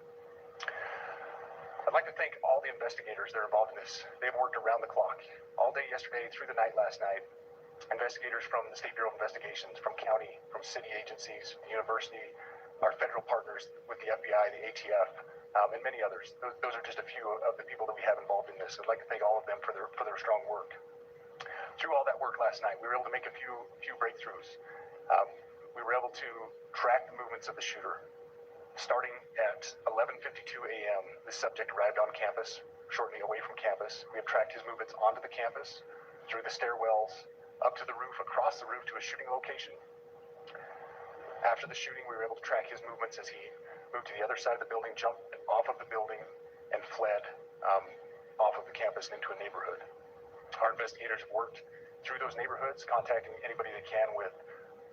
I'd like to thank all the investigators that are involved in this. They've worked around the clock, all day yesterday, through the night last night. Investigators from the State Bureau of Investigations, from county, from city agencies, the university, our federal partners with the FBI, the ATF, and many others. Those are just a few of the people that we have involved in this. I'd like to thank all of them for their strong work. Through all that work last night, we were able to make a few breakthroughs. We were able to track the movements of the shooter. Starting at 11:52 a.m., the subject arrived on campus, shortly away from campus. We have tracked his movements onto the campus, through the stairwells, up to the roof, across the roof to a shooting location. After the shooting, we were able to track his movements as he moved to the other side of the building, jumped off of the building, and fled off of the campus and into a neighborhood. Our investigators have worked through those neighborhoods, contacting anybody they can with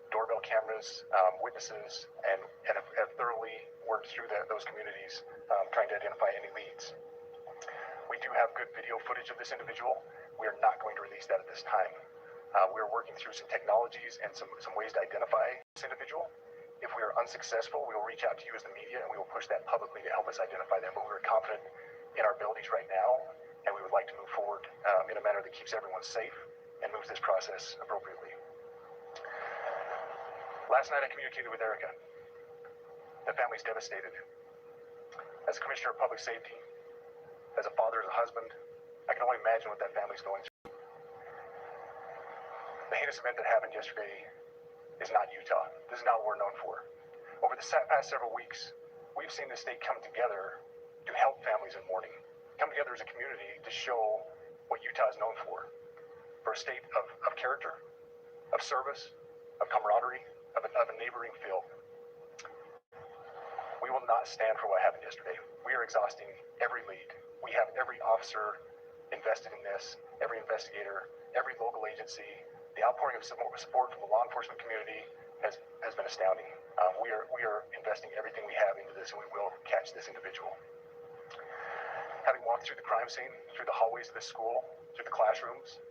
doorbell cameras, witnesses, and have thoroughly worked through those communities, trying to identify any leads. We do have good video footage of this individual. We are not going to release that at this time. We are working through some technologies and some ways to identify this individual. If we are unsuccessful, we will reach out to you as the media and we will push that publicly to help us identify them. But we're confident in our abilities right now, and we would like to move forward in a manner that keeps everyone safe and moves this process appropriately. Last night I communicated with Erica. The family's devastated. As a commissioner of public safety, as a father, as a husband, I can only imagine what that family's going through. The heinous event that happened yesterday is not Utah. This is not what we're known for. Over the past several weeks, we've seen the state come together to help families in mourning, come together as a community to show what Utah is known for a state of character, of service, of camaraderie, of a neighboring feel. We will not stand for what happened yesterday. We are exhausting every lead. We have every officer invested in this, every investigator, every local agency. The outpouring of support from the law enforcement community has been astounding. We are investing everything we have into this, and we will catch this individual. Having walked through the crime scene, through the hallways of this school, through the classrooms,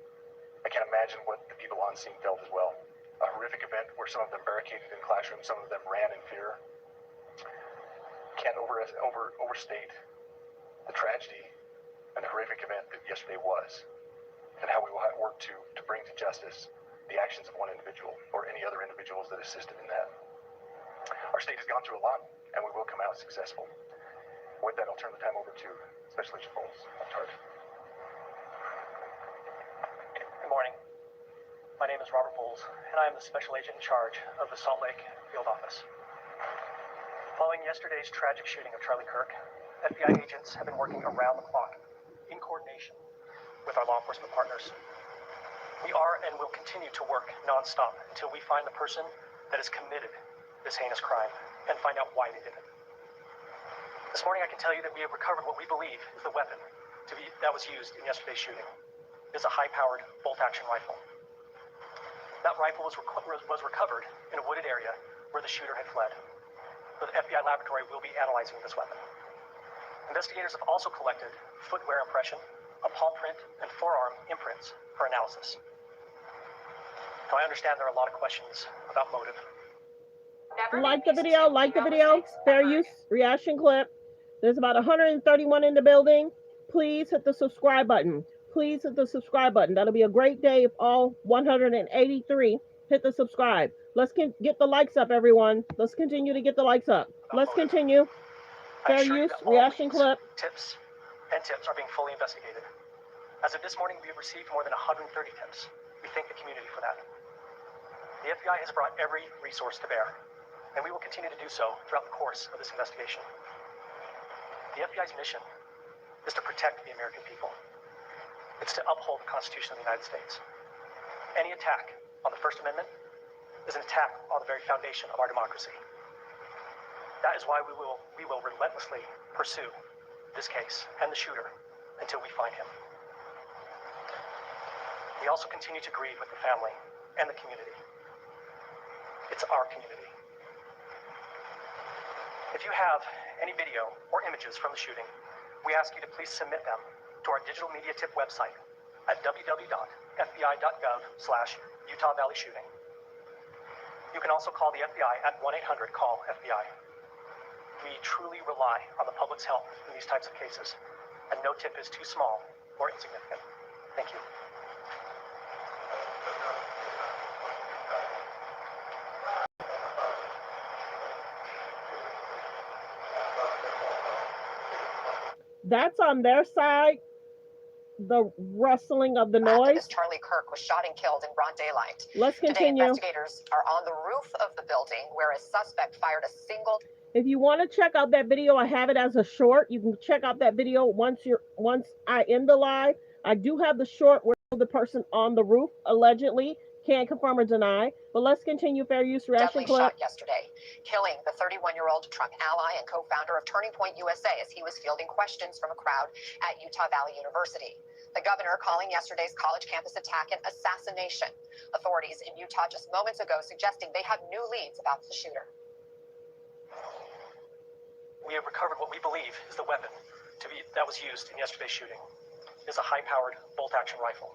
I can't imagine what the people on scene felt as well. A horrific event where some of them barricaded in classrooms, some of them ran in fear. Can't overstate the tragedy and the horrific event that yesterday was, and how we will work to bring to justice the actions of one individual or any other individuals that assisted in that. Our state has gone through a lot, and we will come out successful. With that, I'll turn the time over to Special Agent Bowles. Good morning. My name is Robert Bowles, and I am the Special Agent in charge of the Salt Lake Field Office. Following yesterday's tragic shooting of Charlie KIRK, FBI agents have been working around the clock in coordination with our law enforcement partners. We are and will continue to work nonstop until we find the person that has committed this heinous crime and find out why they did it. This morning I can tell you that we have recovered what we believe is the weapon that was used in yesterday's shooting. It is a high-powered bolt-action rifle. That rifle was recovered in a wooded area where the shooter had fled. The FBI laboratory will be analyzing this weapon. Investigators have also collected footwear impression, a palm print, and forearm imprints for analysis. Now, I understand there are a lot of questions about motive. Like the video, fair use, reaction clip. There's about 131 in the building. Please hit the subscribe button. Please hit the subscribe button. That'll be a great day if all 183 hit the subscribe. Let's get the likes up, everyone. Let's continue to get the likes up. Let's continue. Fair use, reaction clip. Tips are being fully investigated. As of this morning, we have received more than 130 tips. We thank the community for that. The FBI has brought every resource to bear, and we will continue to do so throughout the course of this investigation. The FBI's mission is to protect the American people. It's to uphold the Constitution of the United States. Any attack on the First Amendment is an attack on the very foundation of our democracy. That is why we will relentlessly pursue this case and the shooter until we find him. We also continue to grieve with the family and the community. It's our community. If you have any video or images from the shooting, we ask you to please submit them to our digital media tip website at www.fbi.gov/Utah Valley Shooting. You can also call the FBI at 1-800-CALL-FBI. We truly rely on the public's help in these types of cases, and no tip is too small or insignificant. Thank you. That's on their side, the rustling of the noise. Activist Charlie Kirk was shot and killed in broad daylight. Let's continue. Today, investigators are on the roof of the building where a suspect fired a single... If you want to check out that video, I have it as a short. You can check out that video once I end the live. I do have the short where the person on the roof allegedly can't confirm or deny. But let's continue. Fair use reaction clip. Shot yesterday, killing the 31-year-old Trump ally and co-founder of Turning Point USA as he was fielding questions from a crowd at Utah Valley University. The governor calling yesterday's college campus attack an assassination. Authorities in Utah just moments ago suggesting they have new leads about the shooter. We have recovered what we believe is the weapon that was used in yesterday's shooting. It is a high-powered bolt-action rifle.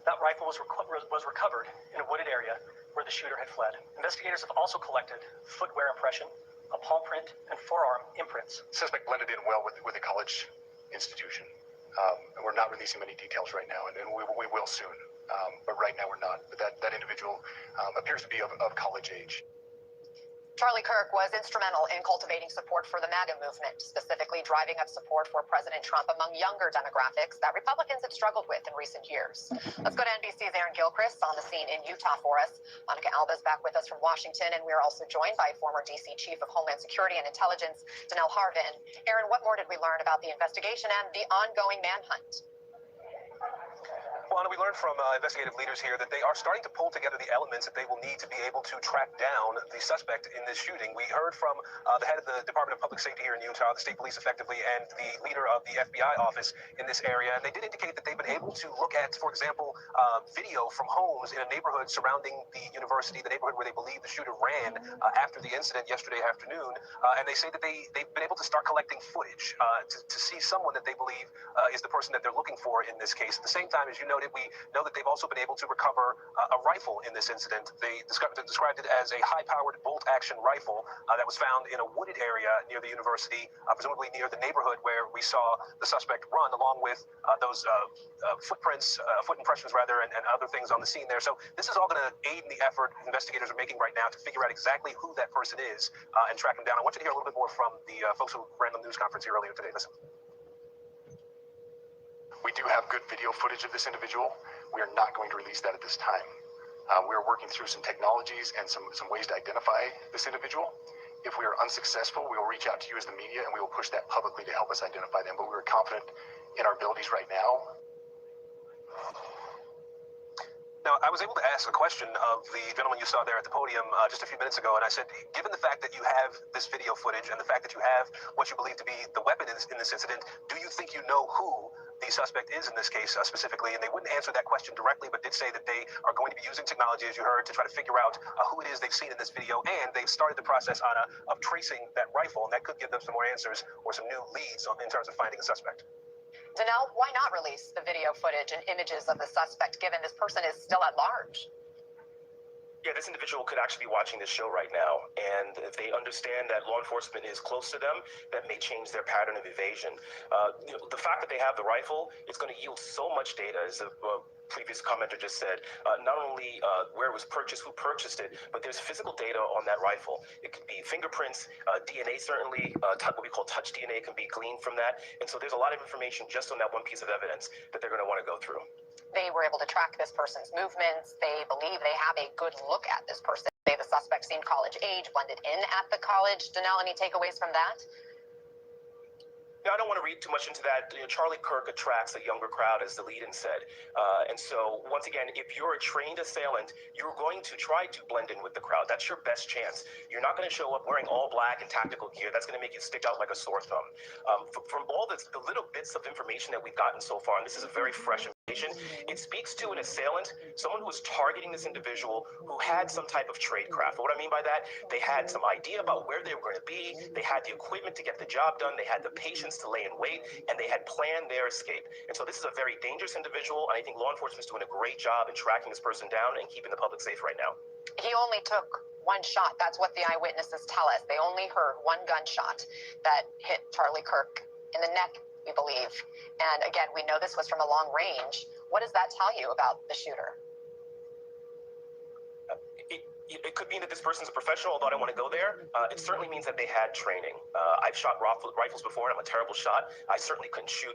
That rifle was recovered in a wooded area where the shooter had fled. Investigators have also collected footwear impression, a palm print, and forearm imprints. Suspect blended in well with a college institution. We're not releasing many details right now, and we will soon. But right now we're not. But that individual appears to be of college age. Charlie Kirk was instrumental in cultivating support for the MAGA movement, specifically driving up support for President Trump among younger demographics that Republicans have struggled with in recent years. Let's go to NBC's Aaron Gilchrist on the scene in Utah for us. Monica Alba is back with us from Washington, and we're also joined by former D.C. Chief of Homeland Security and Intelligence, Danelle Harvin. Aaron, what more did we learn about the investigation and the ongoing manhunt? Well, Anna, we learned from investigative leaders here that they are starting to pull together the elements that they will need to be able to track down the suspect in this shooting. We heard from the head of the Department of Public Safety here in Utah, the state police effectively, and the leader of the FBI office in this area. And they did indicate that they've been able to look at, for example, video from homes in a neighborhood surrounding the university, the neighborhood where they believe the shooter ran after the incident yesterday afternoon. And they say that they've been able to start collecting footage to see someone that they believe is the person that they're looking for in this case. At the same time, as you noted, we know that they've also been able to recover a rifle in this incident. They described it as a high-powered bolt-action rifle that was found in a wooded area near the university, presumably near the neighborhood where we saw the suspect run, along with those foot impressions rather, and other things on the scene there. So this is all going to aid in the effort investigators are making right now to figure out exactly who that person is and track him down. I want you to hear a little bit more from the folks who ran the news conference here earlier today. Listen. We do have good video footage of this individual. We are not going to release that at this time. We are working through some technologies and some ways to identify this individual. If we are unsuccessful, we will reach out to you as the media, and we will push that publicly to help us identify them. But we are confident in our abilities right now. Now, I was able to ask a question of the gentleman you saw there at the podium just a few minutes ago, and I said, given the fact that you have this video footage and the fact that you have what you believe to be the weapon in this incident, do you think you know who the suspect is in this case specifically? And they wouldn't answer that question directly, but did say that they are going to be using technology, as you heard, to try to figure out who it is they've seen in this video, and they've started the process of tracing that rifle, and that could give them some more answers or some new leads in terms of finding a suspect. Danelle, why not release the video footage and images of the suspect, given this person is still at large? Yeah, this individual could actually be watching this show right now, and if they understand that law enforcement is close to them, that may change their pattern of evasion. The fact that they have the rifle, it's going to yield so much data, as the previous commenter just said. Not only where it was purchased, who purchased it, but there's physical data on that rifle. It could be fingerprints, DNA certainly, what we call touch DNA can be gleaned from that, and so there's a lot of information just on that one piece of evidence that they're going to want to go through. They were able to track this person's movements. They believe they have a good look at this person. The suspect seemed college age, blended in at the college. Danelle, any takeaways from that? Now, I don't want to read too much into that. Charlie Kirk attracts a younger crowd, as the lead-in said. And so, once again, if you're a trained assailant, you're going to try to blend in with the crowd. That's your best chance. You're not going to show up wearing all black and tactical gear. That's going to make you stick out like a sore thumb. From all the little bits of information that we've gotten so far, and this is a very fresh information, it speaks to an assailant, someone who was targeting this individual who had some type of tradecraft. What I mean by that, they had some idea about where they were going to be. They had the equipment to get the job done. They had the patience to lay in wait, and they had planned their escape. And so this is a very dangerous individual, and I think law enforcement is doing a great job in tracking this person down and keeping the public safe right now. He only took one shot. That's what the eyewitnesses tell us. They only heard one gunshot that hit Charlie Kirk in the neck, we believe. And again, we know this was from a long range. What does that tell you about the shooter? It could mean that this person's a professional, although I don't want to go there. It certainly means that they had training. I've shot rifles before, and I'm a terrible shot. I certainly couldn't shoot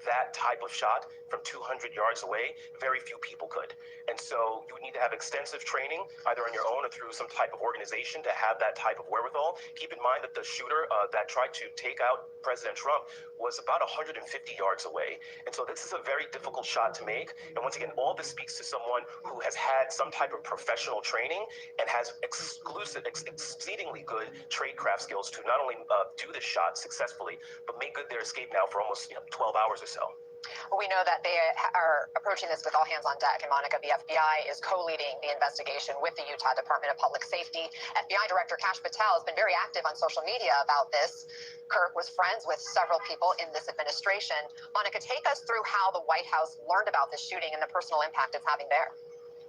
that type of shot from 200 yards away. Very few people could. And so you would need to have extensive training, either on your own or through some type of organization, to have that type of wherewithal. Keep in mind that the shooter that tried to take out President Trump was about 150 yards away. And so this is a very difficult shot to make. And once again, all this speaks to someone who has had some type of professional training and has exceedingly good tradecraft skills to not only do this shot successfully, but make good their escape now for almost 12 hours or so. Well, we know that they are approaching this with all hands on deck, and Monica, the FBI is co-leading the investigation with the Utah Department of Public Safety. FBI Director Kash Patel has been very active on social media about this. Kirk was friends with several people in this administration. Monica, take us through how the White House learned about this shooting and the personal impact it's having there.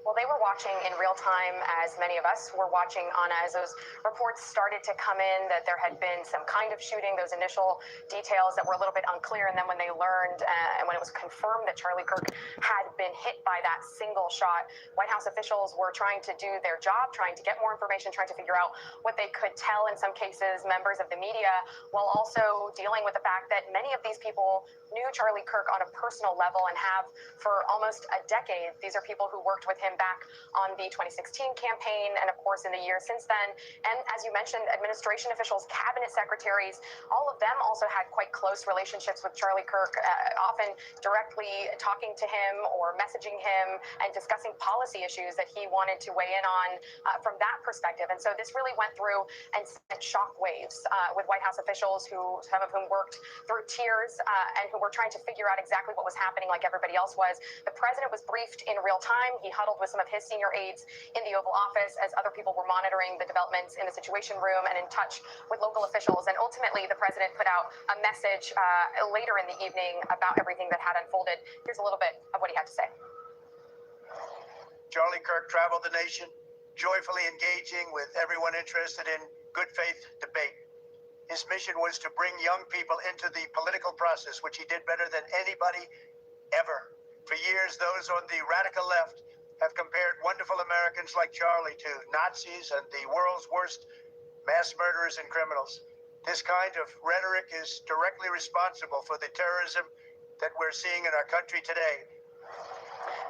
Well, they were watching in real time, as many of us were watching, Anna, as those reports started to come in that there had been some kind of shooting, those initial details that were a little bit unclear. And then when they learned and when it was confirmed that Charlie Kirk had been hit by that single shot, White House officials were trying to do their job, trying to get more information, trying to figure out what they could tell, in some cases, members of the media, while also dealing with the fact that many of these people knew Charlie Kirk on a personal level and have for almost a decade. These are people who worked with him back on the 2016 campaign and, of course, in the years since then. And as you mentioned, administration officials, cabinet secretaries, all of them also had quite close relationships with Charlie Kirk, often directly talking to him or messaging him and discussing policy issues that he wanted to weigh in on from that perspective. And so this really went through and sent shockwaves with White House officials, some of whom worked through tears and who were trying to figure out exactly what was happening like everybody else was. The president was briefed in real time. He huddled with some of his senior aides in the Oval Office as other people were monitoring the developments in the Situation Room and in touch with local officials. And ultimately, the president put out a message later in the evening about everything that had unfolded. Here's a little bit of what he had to say. Charlie Kirk traveled the nation, joyfully engaging with everyone interested in good faith debate. His mission was to bring young people into the political process, which he did better than anybody ever. For years, those on the radical left have compared wonderful Americans like Charlie to Nazis and the world's worst mass murderers and criminals. This kind of rhetoric is directly responsible for the terrorism that we're seeing in our country today.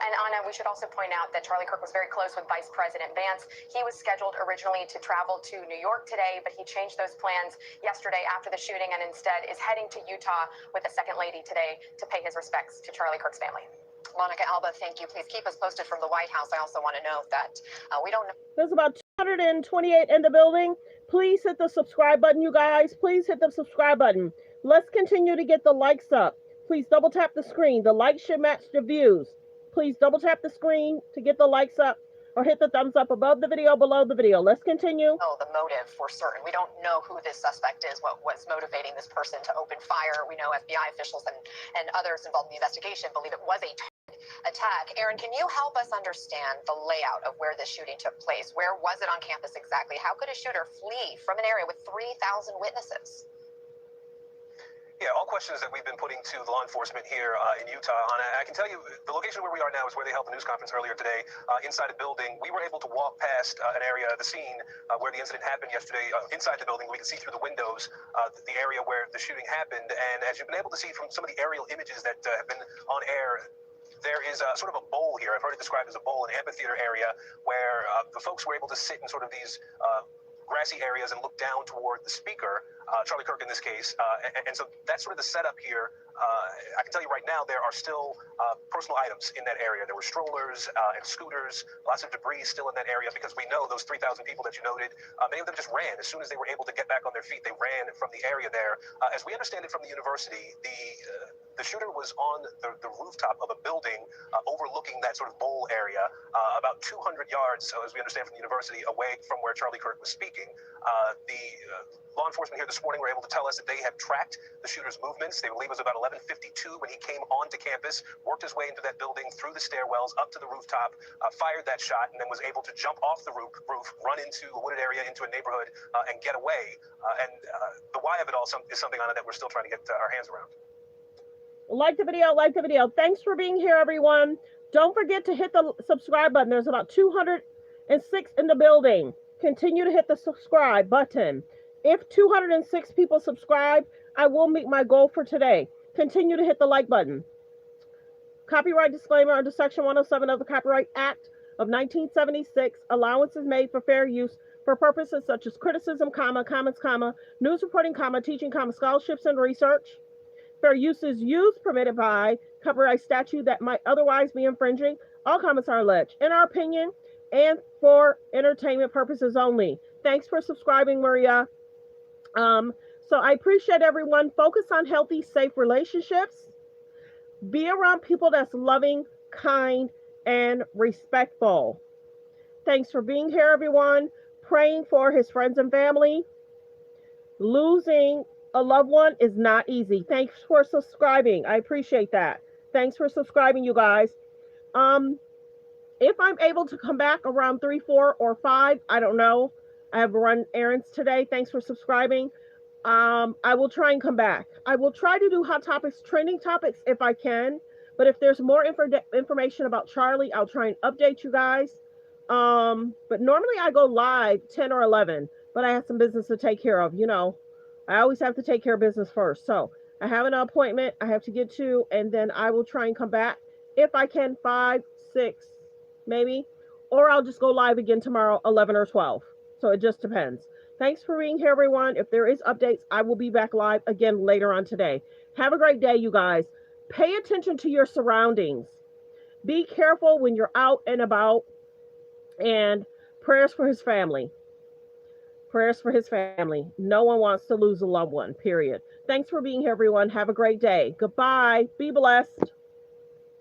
And Anna, we should also point out that Charlie Kirk was very close with Vice President Vance. He was scheduled originally to travel to New York today, but he changed those plans yesterday after the shooting and instead is heading to Utah with the Second Lady today to pay his respects to Charlie Kirk's family. Monica, Alba, thank you. Please keep us posted from the White House. I also want to note that we don't know. There's about 228 in the building. Please hit the subscribe button, you guys. Please hit the subscribe button. Let's continue to get the likes up. Please double tap the screen. The likes should match the views. Please double tap the screen to get the likes up, or hit the thumbs up above the video, below the video. Let's continue. Oh, the motive for certain. We don't know who this suspect is, what was motivating this person to open fire. We know FBI officials and others involved in the investigation believe it was a target. attack. Aaron, can you help us understand the layout of where this shooting took place? Where was it on campus exactly? How could a shooter flee from an area with 3,000 witnesses? Yeah, all questions that we've been putting to the law enforcement here in Utah. I can tell you the location where we are now is where they held the news conference earlier today inside a building. We were able to walk past an area, the scene where the incident happened yesterday, inside the building. We could see through the windows the area where the shooting happened. And as you've been able to see from some of the aerial images that have been on air, there is sort of a bowl here. I've heard it described as a bowl, an amphitheater area where the folks were able to sit in sort of these grassy areas and look down toward the speaker, Charlie Kirk in this case. And so that's sort of the setup here. I can tell you right now, there are still personal items in that area. There were strollers and scooters, lots of debris still in that area because we know those 3,000 people that you noted, many of them just ran. As soon as they were able to get back on their feet, they ran from the area there. As we understand it from the university, the shooter was on the rooftop of a building overlooking that sort of bowl area, about 200 yards, so as we understand from the university, away from where Charlie Kirk was speaking. The law enforcement here this morning were able to tell us that they have tracked the shooter's movements. They believe it was about 11:52 when he came onto campus, worked his way into that building, through the stairwells, up to the rooftop, fired that shot, and then was able to jump off the roof, run into a wooded area, into a neighborhood, and get away. And the why of it all is something on it that we're still trying to get our hands around. Like the video, like the video. Thanks for being here, everyone. Don't forget to hit the subscribe button. There's about 206 in the building. Continue to hit the subscribe button. If 206 people subscribe, I will meet my goal for today. Continue to hit the like button. Copyright disclaimer under Section 107 of the Copyright Act of 1976. Allowance is made for fair use for purposes such as criticism, comments, news reporting, teaching, scholarships, and research. Fair use is used permitted by copyright statute that might otherwise be infringing. All comments are alleged, in our opinion, and for entertainment purposes only. Thanks for subscribing, Maria. So I appreciate everyone. Focus on healthy, safe relationships. Be around people that's loving, kind, and respectful. Thanks for being here, everyone. Praying for his friends and family. Losing a loved one is not easy. Thanks for subscribing. I appreciate that. Thanks for subscribing, you guys. If I'm able to come back around 3, 4, or 5, I don't know. I have run errands today. Thanks for subscribing. I will try and come back. I will try to do hot topics, trending topics if I can. But if there's more information about Charlie, I'll try and update you guys. But normally I go live 10 or 11, but I have some business to take care of. You know, I always have to take care of business first. So I have an appointment I have to get to, and then I will try and come back if I can, 5, 6, maybe, or I'll just go live again tomorrow, 11 or 12. So it just depends. Thanks for being here, everyone. If there is updates, I will be back live again later on today. Have a great day, you guys. Pay attention to your surroundings. Be careful when you're out and about. And prayers for his family. Prayers for his family. No one wants to lose a loved one, period. Thanks for being here, everyone. Have a great day. Goodbye. Be blessed.